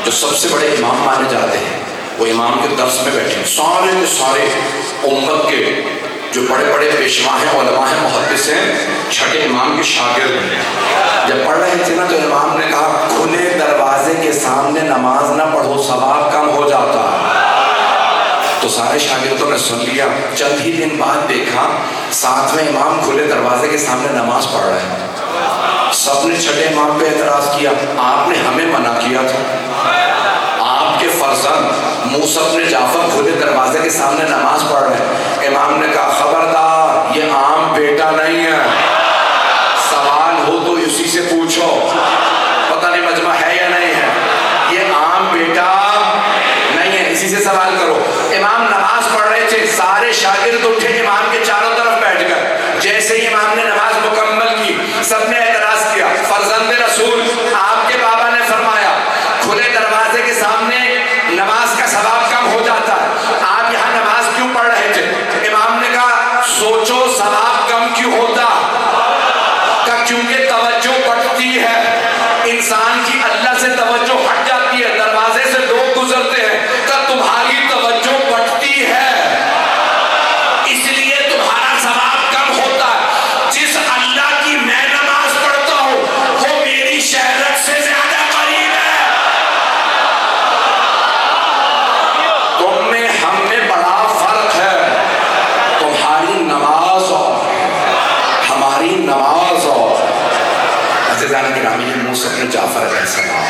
Speaker 1: جو سب سے بڑے امام مانے جاتے ہیں وہ امام کے درس میں بیٹھے ہیں. سارے کے سارے امت کے جو بڑے بڑے پیشوا ہیں علماء ہیں محدث ہیں چھٹے امام کے شاگرد ہیں. جب پڑھ رہے تھے نا تو امام نے کہا کھلے دروازے کے سامنے نماز نہ پڑھو ثواب کم ہو جاتا ہے. تو سارے شاگردوں نے سن لیا. چند ہی دن بعد دیکھا 7ویں امام کھلے دروازے کے سامنے نماز پڑھ رہے ہیں. سب نے چھٹے امام پہ اعتراض کیا آپ نے ہمیں منع کیا تھا. آپ کے فرزند موسیٰ بن جعفر کھلے دروازے کے سامنے نماز پڑھ رہے ہیں. امام نے کہا خبردار یہ عام بیٹا نہیں ہے. سوال ہو تو اسی سے پوچھو. پتہ نہیں مجمع ہے یا نہیں ہے. یہ عام بیٹا نہیں ہے اسی سے سوال کرو. امام نماز پڑھ رہے تھے سارے شاگرد اٹھے امام کے چاروں طرف بیٹھ گئے. جیسے ہی امام نے نماز مکمل کی سب نے اعتراض کیا فرزند رسول آپ کے بابا نے فرمایا کھلے دروازے کے سامنے نماز کا ثواب کم ہو جاتا ہے آپ یہاں نماز کیوں پڑھ رہے تھے؟ امام نے کہا سوچو ثواب کم کیوں ہوتا؟ کہ کیونکہ توجہ بڑھتی ہے. انسان کی اللہ سے توجہ ہٹ جاتی ہے. دروازے سے لوگ گزرتے ہیں کہ تمہاری توجہ بڑھتی ہے اس لیے تمہارا ثواب کم ہوتا ہے. جس اللہ کی میں نماز پڑھتا ہوں وہ میری شہرت سے زیادہ قریب ہے. تم میں ہم میں بڑا فرق ہے. تمہاری نماز اور ہماری نماز اور عزیزان گرامی موسیٰ بن جعفر علیہ السلام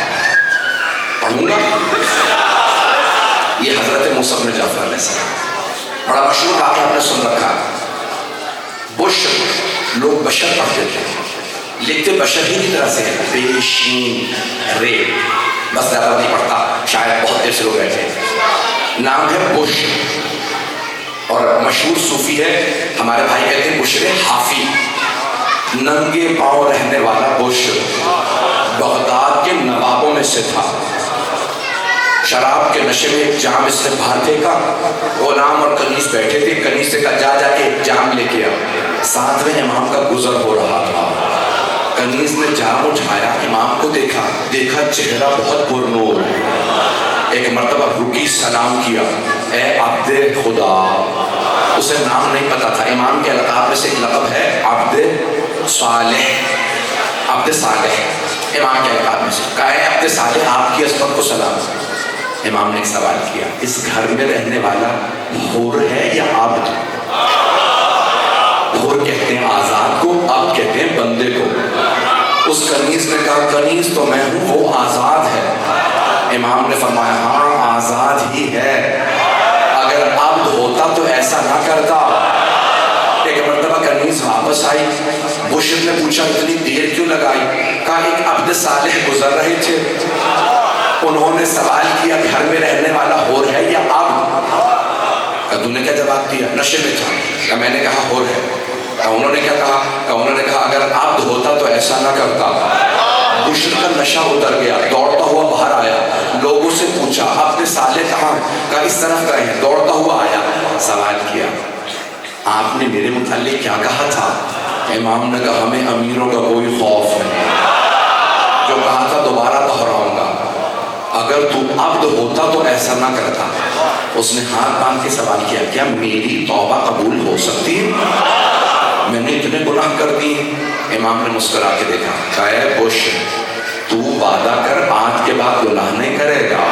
Speaker 1: پڑھوں گا. یہ حضرت موسیٰ بن جعفر علیہ السلام بڑا مشہور واقعہ آپ نے سن رکھا. بشر لوگ بشر پڑھتے تھے لکھتے بشر ہی کی طرح سے بے شین رے بس زیادہ نہیں پڑھتا شاید بہت دیر سے لوگ بیٹھے. نام ہے بش اور مشہور صوفی ہے ہمارے بھائی کہتے ہیں بشر حافی. ننگے پاؤں رہنے والا بش بغداد کے نوابوں میں سے تھا. شراب کے نشے میں ایک جام اس نے باہر پھینکا. غلام اور کنیز بیٹھے تھے. کنیز سے کہا جا کے ایک جام لے کے آ. 7ویں امام کا گزر ہو رہا تھا. کنیز نے جام اٹھایا امام کو دیکھا چہرہ بہت پرنور. ایک مرتبہ رکی سلام کیا اے عبد خدا. اسے نام نہیں پتا تھا. امام کے القاب میں سے ایک لقب ہے عبد صالح. عبد صالح امام کے القاب میں سے کہا ہے عبد صالح آپ کی عصمت کو سلام. امام نے ایک سوال کیا, اس گھر میں رہنے والا حور ہے یا عبد؟ حور کہتے ہیں آزاد کو, عبد کہتے ہیں بندے کو. اس کنیز نے کہا کنیز تو میں ہوں, وہ آزاد ہے. امام نے فرمایا ہاں آزاد ہی ہے, اگر عبد ہوتا تو ایسا نہ کرتا. ایک مرتبہ کنیز واپس آئی, بشر نے پوچھا اتنی دیر کیوں لگائی؟ کہا ایک عبد صالح گزر رہے تھے, انہوں نے سوال کیا گھر میں رہنے والا حور ہے یا عبد؟ تو نے کیا جواب دیا؟ نشے میں تھا. کہ میں نے کہا حور ہے. انہوں نے کیا کہا؟ انہوں نے کہا اگر عبد ہوتا تو ایسا نہ کرتا. بشر کا نشہ اتر گیا, دوڑتا ہوا باہر آیا, لوگوں سے پوچھا عبد صالح کہاں؟ کہا اس طرف گئے ہیں. دوڑتا ہوا آیا, سوال کیا آپ نے میرے متعلق کیا کہا تھا؟ امام نے کہا ہمیں امیروں کا کوئی خوف نہیں, جو کہا تھا دوبارہ دہراؤں گا, اگر تو عبد ہوتا تو ایسا نہ کرتا. اس نے ہاتھ باندھ کے سوال کیا کیا میری توبہ قبول ہو سکتی ہے؟ میں نے اتنے گناہ کر دی. امام نے مسکرا کے دیکھا, کہا اے بشر تو وعدہ کر آج کے بعد گناہ نہیں کرے گا.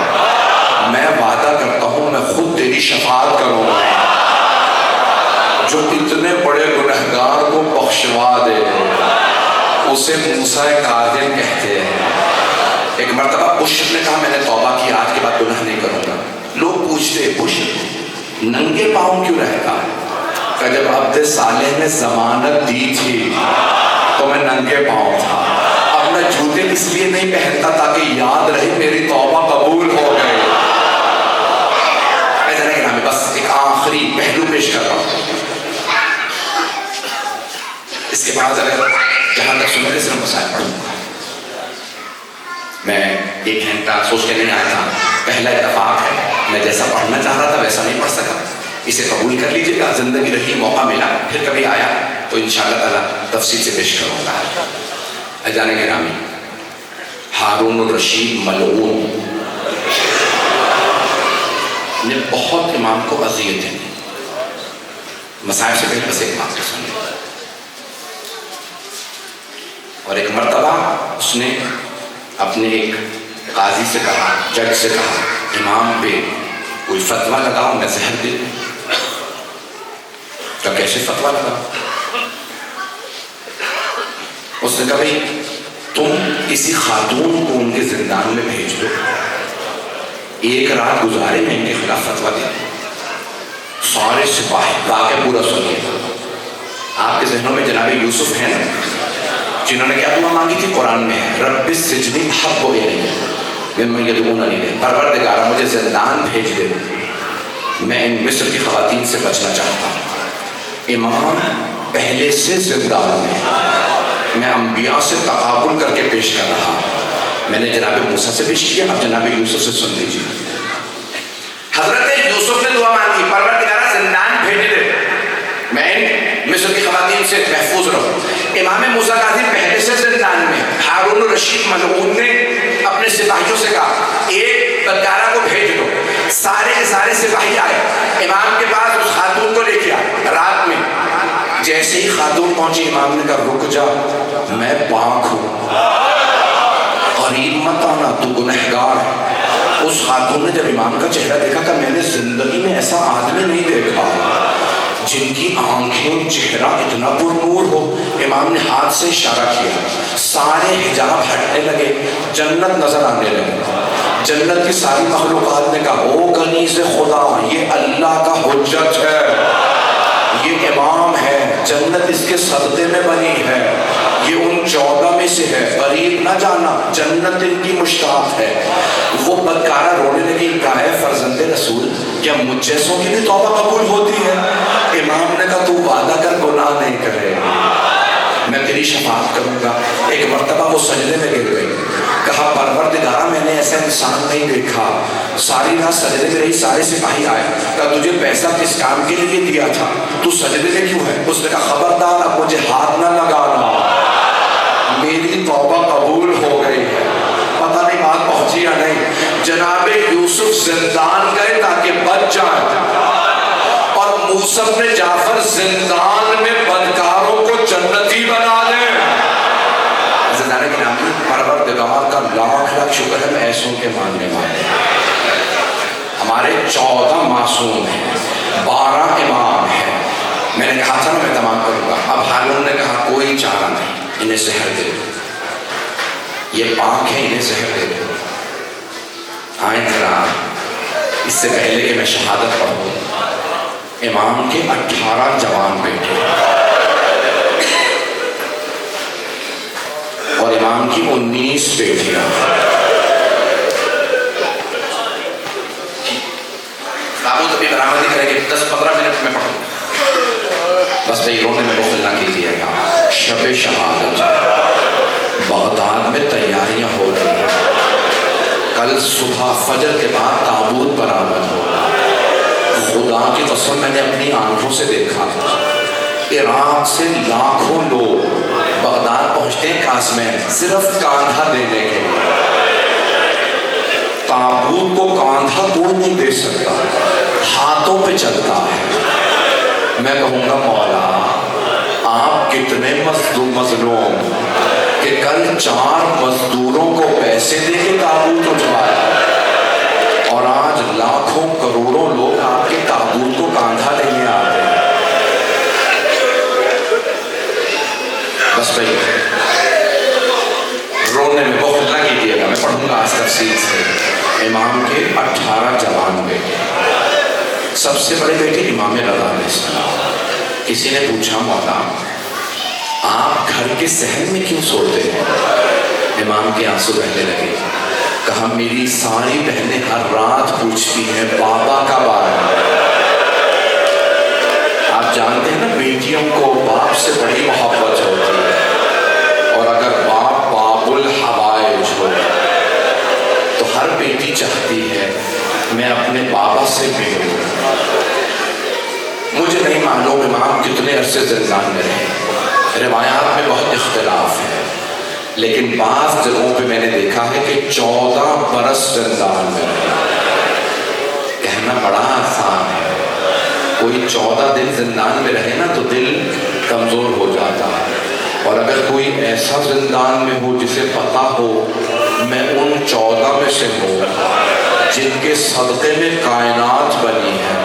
Speaker 1: میں وعدہ کرتا ہوں میں خود تیری شفاعت کروں گا, جو اتنے بڑے گنہگار کو بخشوا دے اسے موسیٰ کاظم کہتے ہیں. ایک مرتبہ بشر نے کہا میں نے توبہ کی, آج کے بعد گناہ نہیں کروں گا. لوگ پوچھتے بشر ننگے پاؤں کیوں رہتا؟ کہ جب عبد صالح نے ضمانت دی تھی تو میں ننگے پاؤں تھا. اب میں جوتے اس لیے نہیں پہنتا تاکہ یاد رہے میری توبہ قبول ہو گئی. ایسا نہیں کہ بس ایک آخری پہلو پیش کر رہا ہوں. اس کے بعد اگر جہاں تک سننے سے مسائل پڑھوں گا, میں ایک گھنٹہ سوچ کے نہیں آیا تھا. پہلا اتفاق ہے, میں جیسا پڑھنا چاہ رہا تھا ویسا نہیں پڑھ سکا. اسے قبول کر لیجیے گا, زندگی رہی, موقع ملا, پھر کبھی آیا تو انشاءاللہ تعالیٰ تفصیل سے پیش کروں گا. جانے گرامی, ہارون الرشید ملعون نے بہت امام کو اذیت دی. مسائل سے پہلے بس ایک بات کو سنیں. اور ایک مرتبہ اس نے اپنے ایک قاضی سے کہا, جج سے کہا امام پہ کوئی فتویٰ لگاؤ, میں زہر دے دوں. تو کیسے فتویٰ لگاؤ؟ اس نے کہا بھائی تم کسی خاتون کو ان کے زندان میں بھیج دو, ایک رات گزارے میں ان کے خلاف فتویٰ دے دوں. سارے سپاہی, واقعہ پورا سنیے. آپ کے ذہنوں میں جناب یوسف ہیں نا, جنہوں نے کیا دعا مانگی تھی؟ قرآن میں ہے رب السجن احب الی مما یدعوننی الیہ, پروردگارا مجھے زندان بھیج دے, میں ان مصر کی خواتین سے بچنا چاہتا ہوں. امام پہلے سے زندان میں انبیاء سے تقابل کر کے پیش کر رہا. میں نے جناب موسیٰ سے پیش کیا, اب جناب یوسف سے سن لیجیے. حضرت یوسف نے دعا مانگی پروردگارا زندان بھیج دے, میں مصر کی خواتین سے محفوظ رہوں. امام موسیٰ کاظم پہلے سے زندان میں. ہارون الرشید ملعون نے اپنے سپاہیوں سے کہا ایک بدکارہ کو بھیج دو. سارے کے سارے سپاہی آئے امام کے پاس, اس خاتون کو لے کے آئے. رات میں جیسے ہی خاتون پہنچی, امام نے کہا رک جا, میں پاک ہوں, قریب مت آنا, تو گنہگار ہے. اس خاتون نے جب امام کا چہرہ دیکھا کہ میں نے زندگی میں ایسا آدمی نہیں دیکھا جن کی آنکھیں چہرہ اتنا پرنور ہو. امام نے ہاتھ سے اشارہ کیا, سارے حجاب ہٹنے لگے, جنت نظر آنے لگے. جنت کی ساری مخلوقات نے کہا او کنیز خدا, یہ اللہ کا حجت ہے, یہ امام ہے, جنت اس کے صدقے میں بنی ہے, یہ ان 14 میں سے ہے, قریب نہ جانا, جنت ان کی مشتاق ہے. وہ بدکارہ رونے لگی, کہا ہے فرزند رسول کیا مجھ جیسوں کی بھی توبہ قبول ہوتی ہے؟ امام نے کہا تو وعدہ کر گناہ نہیں کرے, میں تیری شفاعت کروں گا. ایک مرتبہ وہ سجدے میں گر گئی, کہا پروردگارا میں نے ایسا انسان نہیں دیکھا. ساری رات سجدے میں رہی, سارے سپاہی آئے, کہا تجھے پیسہ کس کام کے لیے دیا تھا, تو سجدے میں کیوں ہے؟ اس نے کہا خبردار اب مجھے ہاتھ نہ لگانا, میری توبہ قبول ہو گئی ہے. پتہ نہیں بات پہنچی یا نہیں. جناب یوسف زندان گئے تاکہ بچ جائیں, اور موسیٰ نے جعفر زندان میں بدکاروں کو جنتی بنا دیں. زندان 14 معصوم ہیں، 12 امام ہیں۔ میں نے کہا تھا نا میں تمام کروں گا۔ اب ہارون نے کہا کوئی چارہ نہیں، انہیں زہر دے دو، یہ پاک ہے، انہیں زہر دے دو۔ آئیں ذرا، اس سے پہلے کہ میں شہادت پڑھوں، امام کے 18 جوان بیٹے اور امام کی 19 بیٹیاں۔ تابوت ابھی برآمدی کریں گے، 10-15 منٹ میں پڑھوں، بس بھائی رونے میں بخل نہ کیجیے گا۔ شب شہادت، بغداد میں تیاریاں ہو رہی ہیں، کل صبح فجر کے بعد تابوت برآمد ہوگا۔ خدا کی قسم میں نے اپنی آنکھوں سے دیکھا، عراق سے لاکھوں لوگ بغداد پہنچتے ہیں قاسمین صرف کاندھا دینے کے لیے۔ تابوت کو کاندھا کوئی نہیں دے سکتا، ہاتھوں پہ چلتا ہے۔ میں کہوں گا مولا آپ کتنے مظلوم کہ کل 4 مزدوروں کو پیسے دے کے تابوت اٹھوایا، اور آج لاکھوں کروڑوں لوگ آپ کے تابوت کو کاندھا دینے آتے ہیں۔ بس بھائی رونے میں بخل نہ کیجیے گا، میں پڑھوں گا آج تفصیل سے۔ امام کے 18 جوان بیٹے، سب سے بڑے بیٹے امام رضا علیہ السلام۔ کسی نے پوچھا مولا آپ گھر کے صحن میں کیوں سوتے ہیں؟ امام کے آنسو بہنے لگے، کہا میری ساری بہنیں ہر رات پوچھتی ہیں بابا کب آئے۔ آپ جانتے ہیں نا بیٹیوں کو باپ سے بڑی محبت ہوتی ہے، اور اگر باپ باب الحوائج ہو تو ہر بیٹی چاہتی ہے میں اپنے بابا سے ملوں۔ مجھے نہیں معلوم امام کتنے عرصے زندان میں رہے، روایات میں بہت اختلاف ہے، لیکن بعض جگہوں پہ میں نے دیکھا ہے کہ 14 برس زندان میں رہے۔ کہنا بڑا آسان ہے، کوئی 14 دن زندان میں رہے نا تو دل کمزور ہو جاتا ہے، اور اگر کوئی ایسا زندان میں ہو جسے پتا ہو میں ان 14 میں سے ہوں جن کے صدقے میں کائنات بنی ہے،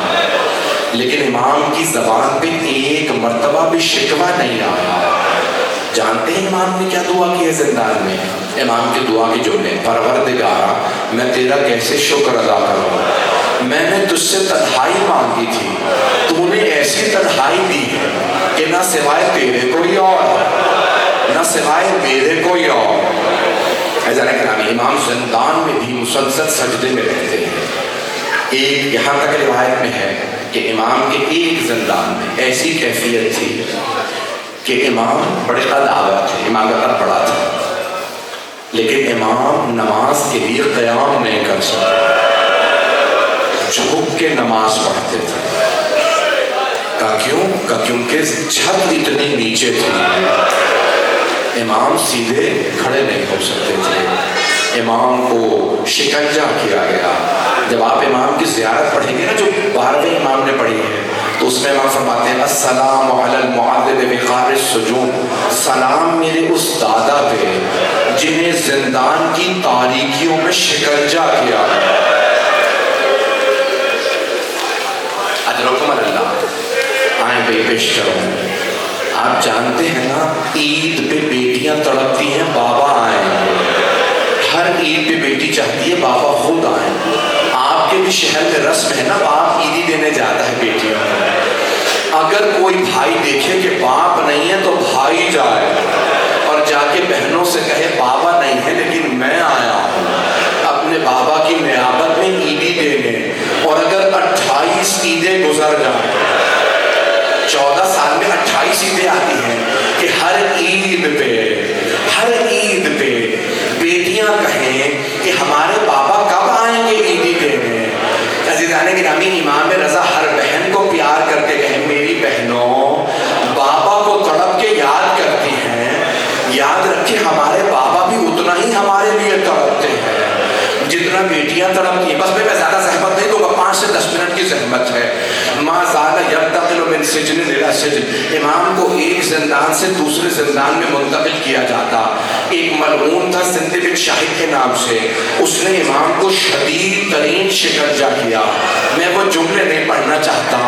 Speaker 1: لیکن امام کی زبان پہ ایک مرتبہ بھی شکوہ نہیں آیا۔ جانتے ہیں امام نے کیا دعا کی ہے زندان میں؟ امام کی دعا کے جملے، پروردگارا میں تیرا کیسے شکر ادا کروں، میں نے تجھ سے تنہائی مانگی تھی، تو نے ایسی تنہائی دی ہے کہ نہ سوائے تیرے کوئی اور، نہ سوائے میرے کوئی اور۔ امام زندان میں بھی مسلسل سجدے میں رہتے ہیں۔ ایک یہاں تک روایت میں ہے کہ امام کے ایک زندان میں ایسی کیفیت تھی کہ امام بڑے قد آور تھے، امام کا قد بڑا تھا، لیکن امام نماز کے لیے قیام نہیں کر سکتے، جھک کے نماز پڑھتے تھے۔ کیونکہ چھت اتنی نیچے تھی، امام سیدھے کھڑے نہیں ہو سکتے تھے، امام کو شکنجہ کیا گیا۔ جب آپ امام کی زیارت پڑھیں گے نا جو 12ویں امام نے پڑھی ہے، تو اس میں امام فرماتے ہیں السلام علی المعذب بقعر السجون، سلام میرے اس دادا پہ جنہیں زندان کی تاریکیوں میں شکنجہ کیا۔ اجرکم اللہ، آئیں بے پیش کروں۔ آپ جانتے ہیں نا عید پہ بیٹیاں تڑپتی ہیں بابا آئیں، ہر عید پہ بیٹی چاہتی ہے بابا خود آئیں۔ آپ کے بھی شہر میں رسم ہے نا، باپ عیدی دینے جاتا ہے بیٹیوں کو۔ اگر کوئی بھائی دیکھے کہ باپ نہیں ہے تو بھائی جائے اور جا کے بہنوں سے کہے بابا نہیں ہے لیکن میں آیا ہوں اپنے بابا کی نیابت میں عیدی دینے۔ اور اگر 28 عیدیں گزر جائیں، 14 سال میں 28 عیدیں آتی ہیں کہ ہر عید پہ بیٹیاں کہیں کہ ہمارے بابا کب آئیں گے عیدی دینے۔ عزیزان گرامی، امام رضا ہر بہن کو پیار کر کے کہیں میری بہنوں بابا کو تڑپ کے یاد کرتی ہیں، یاد رکھے ہمارے بابا بھی اتنا ہی ہمارے لیے تڑپتے ہیں جتنا بیٹیاں تڑپتی ہیں۔ بس میں زیادہ زحمت نہیں دوں گا، 5 سے 10 منٹ کی زحمت ہے۔ ما زال ينتقل من سجن الى سجن، امام کو ایک زندان سے دوسرے زندان میں منتقل کیا جاتا. ایک ملعون تھا سندھ بن شاہد کے نام سے, اس نے امام کو شدید ترین شکنجہ کیا. میں وہ جملے نہیں پڑھنا چاہتا,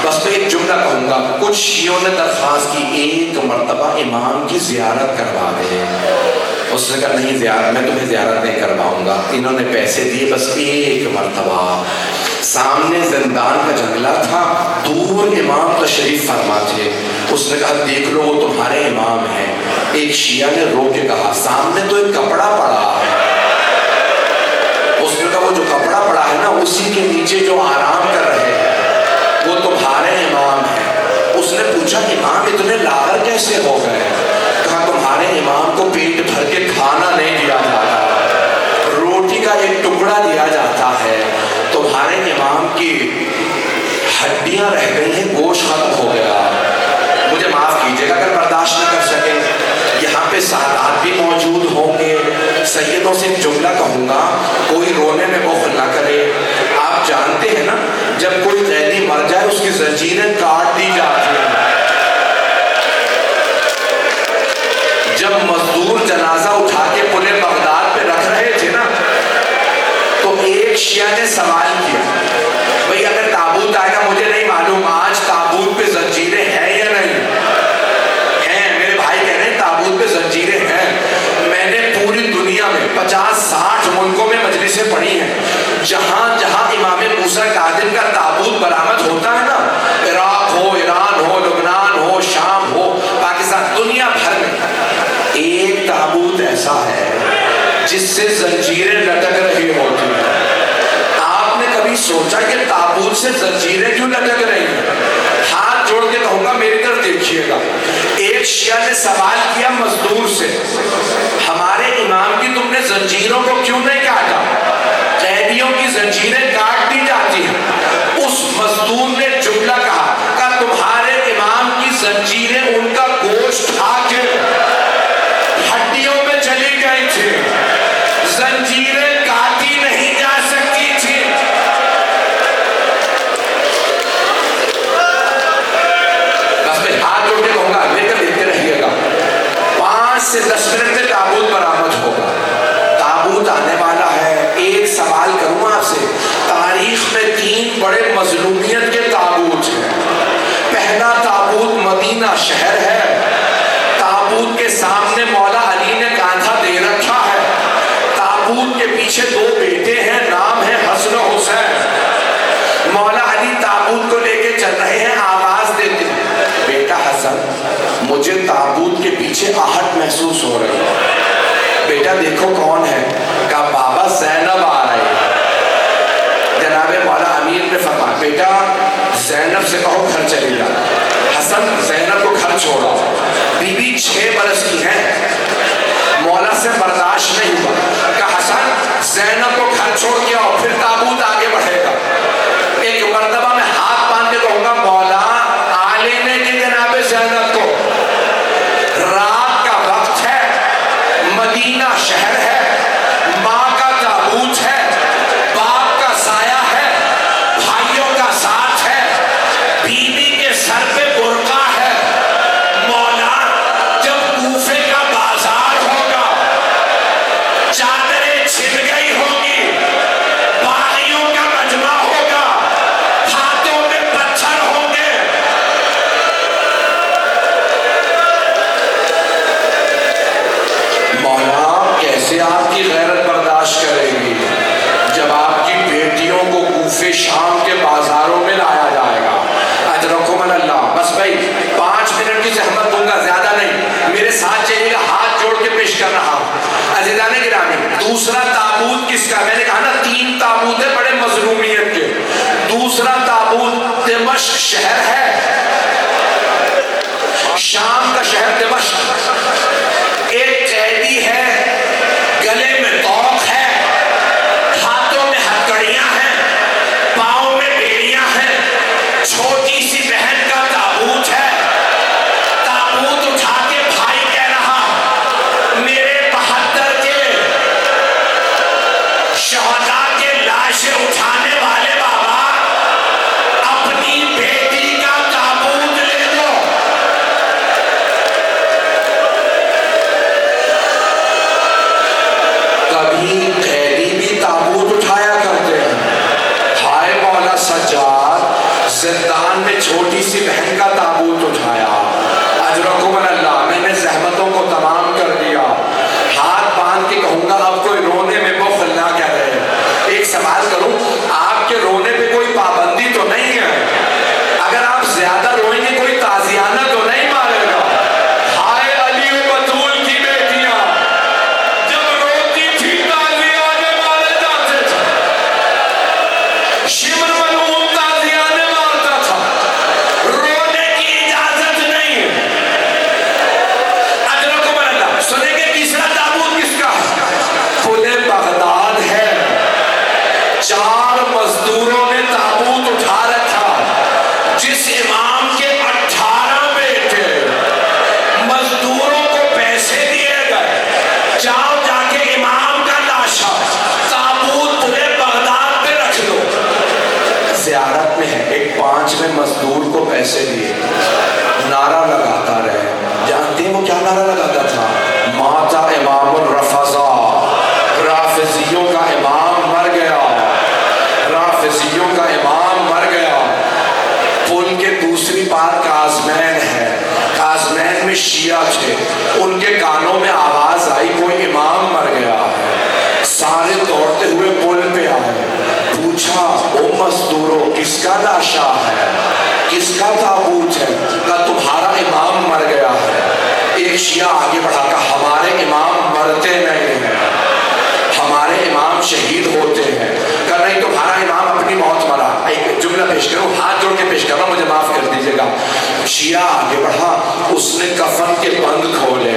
Speaker 1: بس میں ایک جملہ کہوں گا. کچھ شیعوں نے درخواست کی ایک مرتبہ امام کی زیارت کروا دے. اس نے کہا نہیں زیارت, میں تمہیں زیارت نہیں کرواؤں گا. انہوں نے پیسے دیے, بس ایک مرتبہ. سامنے زندان کا جنگلہ تھا, دور امام تشریف فرما تھے. اس نے کہا دیکھ لو وہ تمہارے امام ہیں. ایک شیعہ نے رو کے کہا سامنے تو ایک کپڑا پڑا ہے. اس نے کہا وہ جو کپڑا پڑا ہے نا, اسی کے نیچے جو آرام کر رہے ہیں وہ تمہارے امام ہیں. اس نے پوچھا امام اتنے لاغر کیسے ہو گئے؟ کہا تمہارے امام کو پیٹ بھر کے کھانا نہیں دیا جاتا, روٹی کا ایک ٹکڑا دیا جاتا ہے. تمہارے امام کی ہڈیاں رہ گئی ہیں, گوشت ختم ہو گیا. مجھے معاف کیجیے گا اگر برداشت نہ کر سکے. یہاں پہ سادات بھی موجود ہوں گے. سیدوں سے ایک جملہ کہوں گا, کوئی رونے میں بخل نہ کرے. آپ جانتے ہیں نا جب کوئی قیدی مر جائے اس کی زنجیریں کاٹ دی جاتی ہیں. جب مزدور جنازہ اٹھا کے پلے بغداد پہ رکھ رہے تھے نا, تو ایک شیعہ نے سوال کیا بھئی اگر تابوت آئے گا, مجھے نہیں معلوم آج تابوت پہ زنجیریں ہیں یا نہیں ہیں. میرے بھائی کہہ رہے ہیں تابوت پہ زنجیریں ہیں. میں نے پوری دنیا میں 50-60 ملکوں میں مجلسیں پڑھی ہیں, جہاں جہاں امام موسیٰ کاظم کا تابوت برآمد ہوتا ہے نا, عراق ہو, ایران ہو, لبنان ہو, شام ہو, پاکستان, دنیا بھر میں ایک تابوت ایسا ہے جس سے زنجیریں لٹک رہی ہوتی ہیں. آپ نے کبھی سوچا کہ تابوت سے زنجیریں کیوں لٹک رہی ہیں؟ ہاتھ جوڑ کے کہوں گا میری طرف دیکھیے گا. ایک شیعہ نے سوال کیا مزدور سے, ہمارے امام کی تم نے زنجیروں کو کیوں نہیں کاٹا؟ قیدیوں کی زنجیریں کاٹ دی جاتی ہیں. اس مزدور نے جملہ کہا کہ تمہارے امام کی زنجیریں ان کا گوشت کھا کے ہڈیوں میں چلی گئی تھی, زنجیریں کاٹی نہیں جا سکتی تھی. بس میں ہاتھ جوڑ کے کہوں گا لے کر دیکھتے رہیے گا, 5 سے 10 منٹ میں تابوت برآمد ہوگا. تابوت آنے والا ہے. ایک سوال کروں آپ سے, تاریخ میں 3 بڑے مظلومیت کے تابوت ہیں. پہلا تابوت مدینہ شہر ہے, تابوت کے سامنے مولا علی نے کاندھا دے رکھا ہے. تابوت کے پیچھے 2 بیٹے ہیں, نام ہے حسن و حسین. مولا علی تابوت کو لے کے چل رہے ہیں, آواز دیتے ہیں بیٹا حسن مجھے تابوت کے پیچھے آہٹ محسوس ہو رہی ہے. بیٹا دیکھو کون ہے؟ کہا بابا زینب آ رہی ہے. جناب مولا امیر نے فرمایا بیٹا زینب سے کہو گھر چلی جا. حسن زینب کو گھر چھوڑا. بیوی 6 برس کی ہے, مولا سے برداشت نہیں ہوا. کہا حسن زینب کو گھر چھوڑ کے آؤ, پھر تابوت آگے بڑھے گا. ایک مرتبہ میں ہاتھ باندھ کے کہوں گا مولا آ لینے کے جناب زینب کو. رات کا وقت ہے, مدینہ شہر ہے, ماں کا تابوت ہے, باپ کا سایہ ہے, بھائیوں کا ساتھ ہے, بیوی کے سر پہ برقع ہے. مولا جب کوفے کا بازار ہوگا, چادریں چھن گئی ہوگی, باغیوں کا مجمع ہوگا, ہاتھوں میں پتھر ہوں گے. مولا کیسے آپ کی غیرت برداشت کرے گی جب آپ کی بیٹیوں کو کوفے شام کے بازاروں میں لایا جائے گا؟ اجرکم اللہ. بس بھائی 5 منٹ کی زحمت دوں گا, زیادہ نہیں. میرے ساتھ چلیے گا, ہاتھ جوڑ کے پیش کر رہا ہوں. عزیزان گرامی, دوسرا تابوت کس کا؟ میں نے کہا نا 3 تابوت ہیں بڑے مظلومیت کے. دوسرا تابوت دمشق شہر ہے, شام کا شہر دمشق. ایک قیدی ہے, گلے میں طوق ہے, ہاتھوں میں ہتھکڑیاں ہیں, پاؤں میں بیڑیاں ہیں, چھوٹی سی بہن کا تابوت ہے. تابوت اٹھا کے بھائی کہہ رہا میرے 72 کے شہداء کے لاشیں اٹھانے والے بابا, اپنی بیٹی کا میں شیعہ تھے، ان کے کانوں میں آواز آئی کوئی امام مر گیا ہے، سارے دوڑتے ہوئے پل پہ آئے، پوچھا او مزدوروں کس کا لاشا ہے، کس کا تابوت ہے؟ کہا تمہارا امام مر گیا ہے۔ ایک شیعہ آگے بڑھا کہا ہمارے امام مرتے نہیں ہیں، ہمارے امام شہید ہوتے ہیں۔ کہا نہیں تمہارا امام اپنی موت مرا۔ ایک جملہ پیش کروں، ہاتھ جوڑ کے پیش کر رہا ہوں، مجھے معاف کر دیجیے گا۔ شیعہ آگے بڑھا، اس نے کفن کے بند کھولے،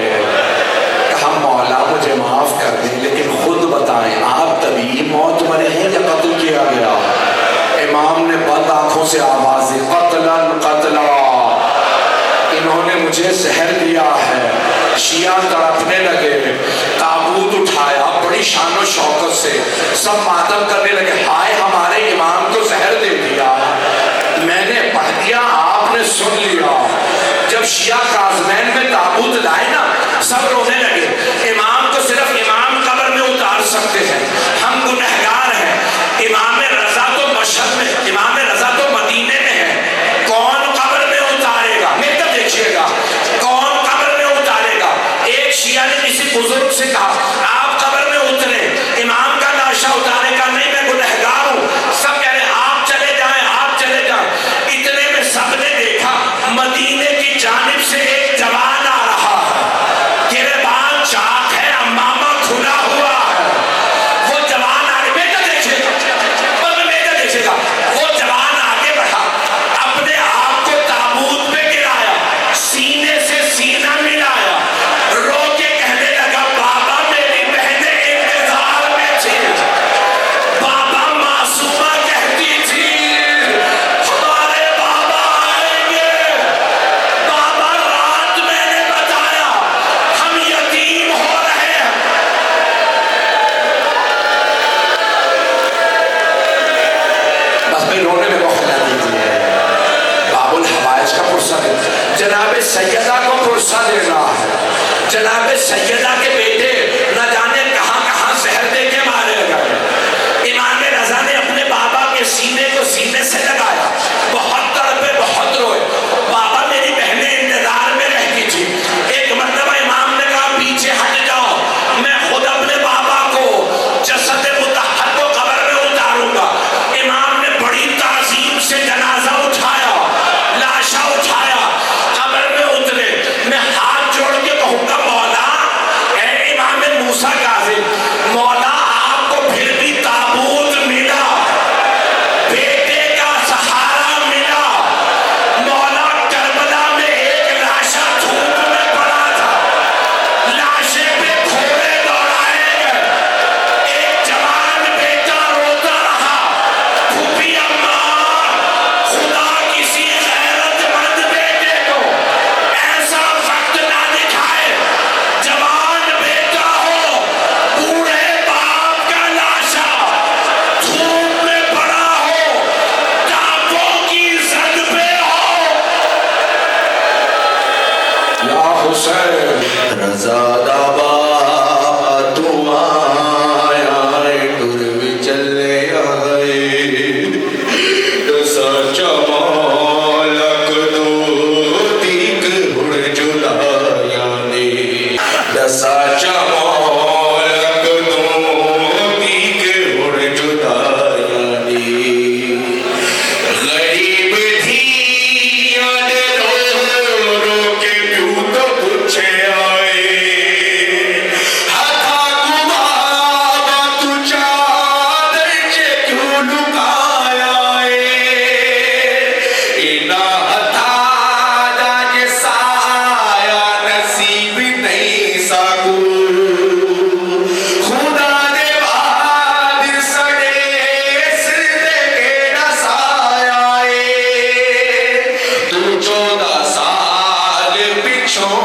Speaker 1: کہا مولا مجھے معاف کر دیں لیکن خود بتائیں آپ طبیعی موت مرے ہیں یا قتل کیا گیا؟ امام نے بند آنکھوں سے آواز دی قتلا قتلا، انہوں نے مجھے زہر دیا ہے۔ شیعہ تڑپنے لگے، تابوت اٹھایا بڑی شان و شوکت سے، سب ماتم کرنے لگے، ہائے ہمارے امام کو زہر دے دیا۔ میں نے پڑھ دیا، آپ نے سن لیا۔ جب شیعہ کاظمین میں تابوت لائے نا، سب رونے لگے، امام کو صرف امام قبر میں اتار سکتے ہیں، ہم گنہگار ہیں۔ امام رضا تو مشہد میں، امام رضا تو مدینے میں ہے، کون قبر میں اتارے گا؟ میں تب دیکھیے گا کون قبر میں اتارے گا۔ ایک شیعہ نے کسی بزرگ سے کہا آپ قبر میں اترے، امام کا لاشا اتارے گا نہیں، میں گنہگار ہوں۔ سب کہہ رہے آپ چلے جائیں، آپ چلے جائیں۔ اتنے میں سب نے دیکھا مدینے کی جانب سے ایک جوان آ رہا ہے، گریبان چاک ہے، امامہ کھلا ہوا ہے۔ وہ جوان آگے بیٹا دیکھے گا، وہ جوان آگے بڑھا، اپنے آپ کو تابوت پہ گرایا، سینے سے سینہ ملایا، رو کے کہنے لگا بابا میری بہنیں انتظار میں تھی، بابا معصومہ کہتی تھی ہمارے بابا آئیں گے، بابا رات میں نے بتایا ہم یتیم ہو رہے ہیں۔ بس میں رونے میں وقت نہ دیجیے، باب الحوائج کا پرسہ دے، جناب سیدہ کو پرسہ دینا ہے۔ جناب سیدہ کے بیٹے نہ جانے کہاں کہاں زہر دے کے مارے گئے۔ امام رضا نے اپنے بابا کے سینے کو سینے سے لگایا، بہت تڑپے، بہت روئے، بابا میری بہنیں انتظار میں رہتی تھی۔ ایک مرتبہ امام نے کہا پیچھے ہٹ جاؤ، میں خود اپنے بابا کو جسد مطہر کو قبر میں اتاروں گا۔ امام نے بڑی تعظیم سے جنازہ اٹھایا، لاشا اٹھایا، قبر میں اترے۔ میں ہاتھ جوڑ کے کہوں گا مولا، اے امام موسیٰ کاظم، مولا آپ کو پھر بھی تابوت ملا، بیٹے کا سہارا ملا۔ مولا کربلا میں ایک لاشا دھوپ میں پڑا تھا، لاشے پہ گھوڑے دوڑائے گئے، ایک جوان بیٹا روتا رہا، پھوپھی اماں خدا کسی غیرت مند بیٹے کو ایسا وقت نہ دکھائے، جوان بیٹا ہو، بوڑھے باپ کا لاشا دھوپ میں پڑا ہو، ٹاپوں کی زد پہ ہو۔ یا حسین رضا دابا تو آیا ٹر چلے آئے، دسا چمالک دو تیک ہڑ جدایا نے، دسا چمالک دو تیک ہڑ جدایا نے، غریب تھی رو رو کے پیو تو پوچھے آئے، ہتھا کو بابا تو چادر چے کیوں لکایا ہے، اینا ہتھا دا جے سایا نصیب نہیں ساکو، خدا دے بہادر سڑے سر دے کے نسایا ہے، تو 14 سال پچھوں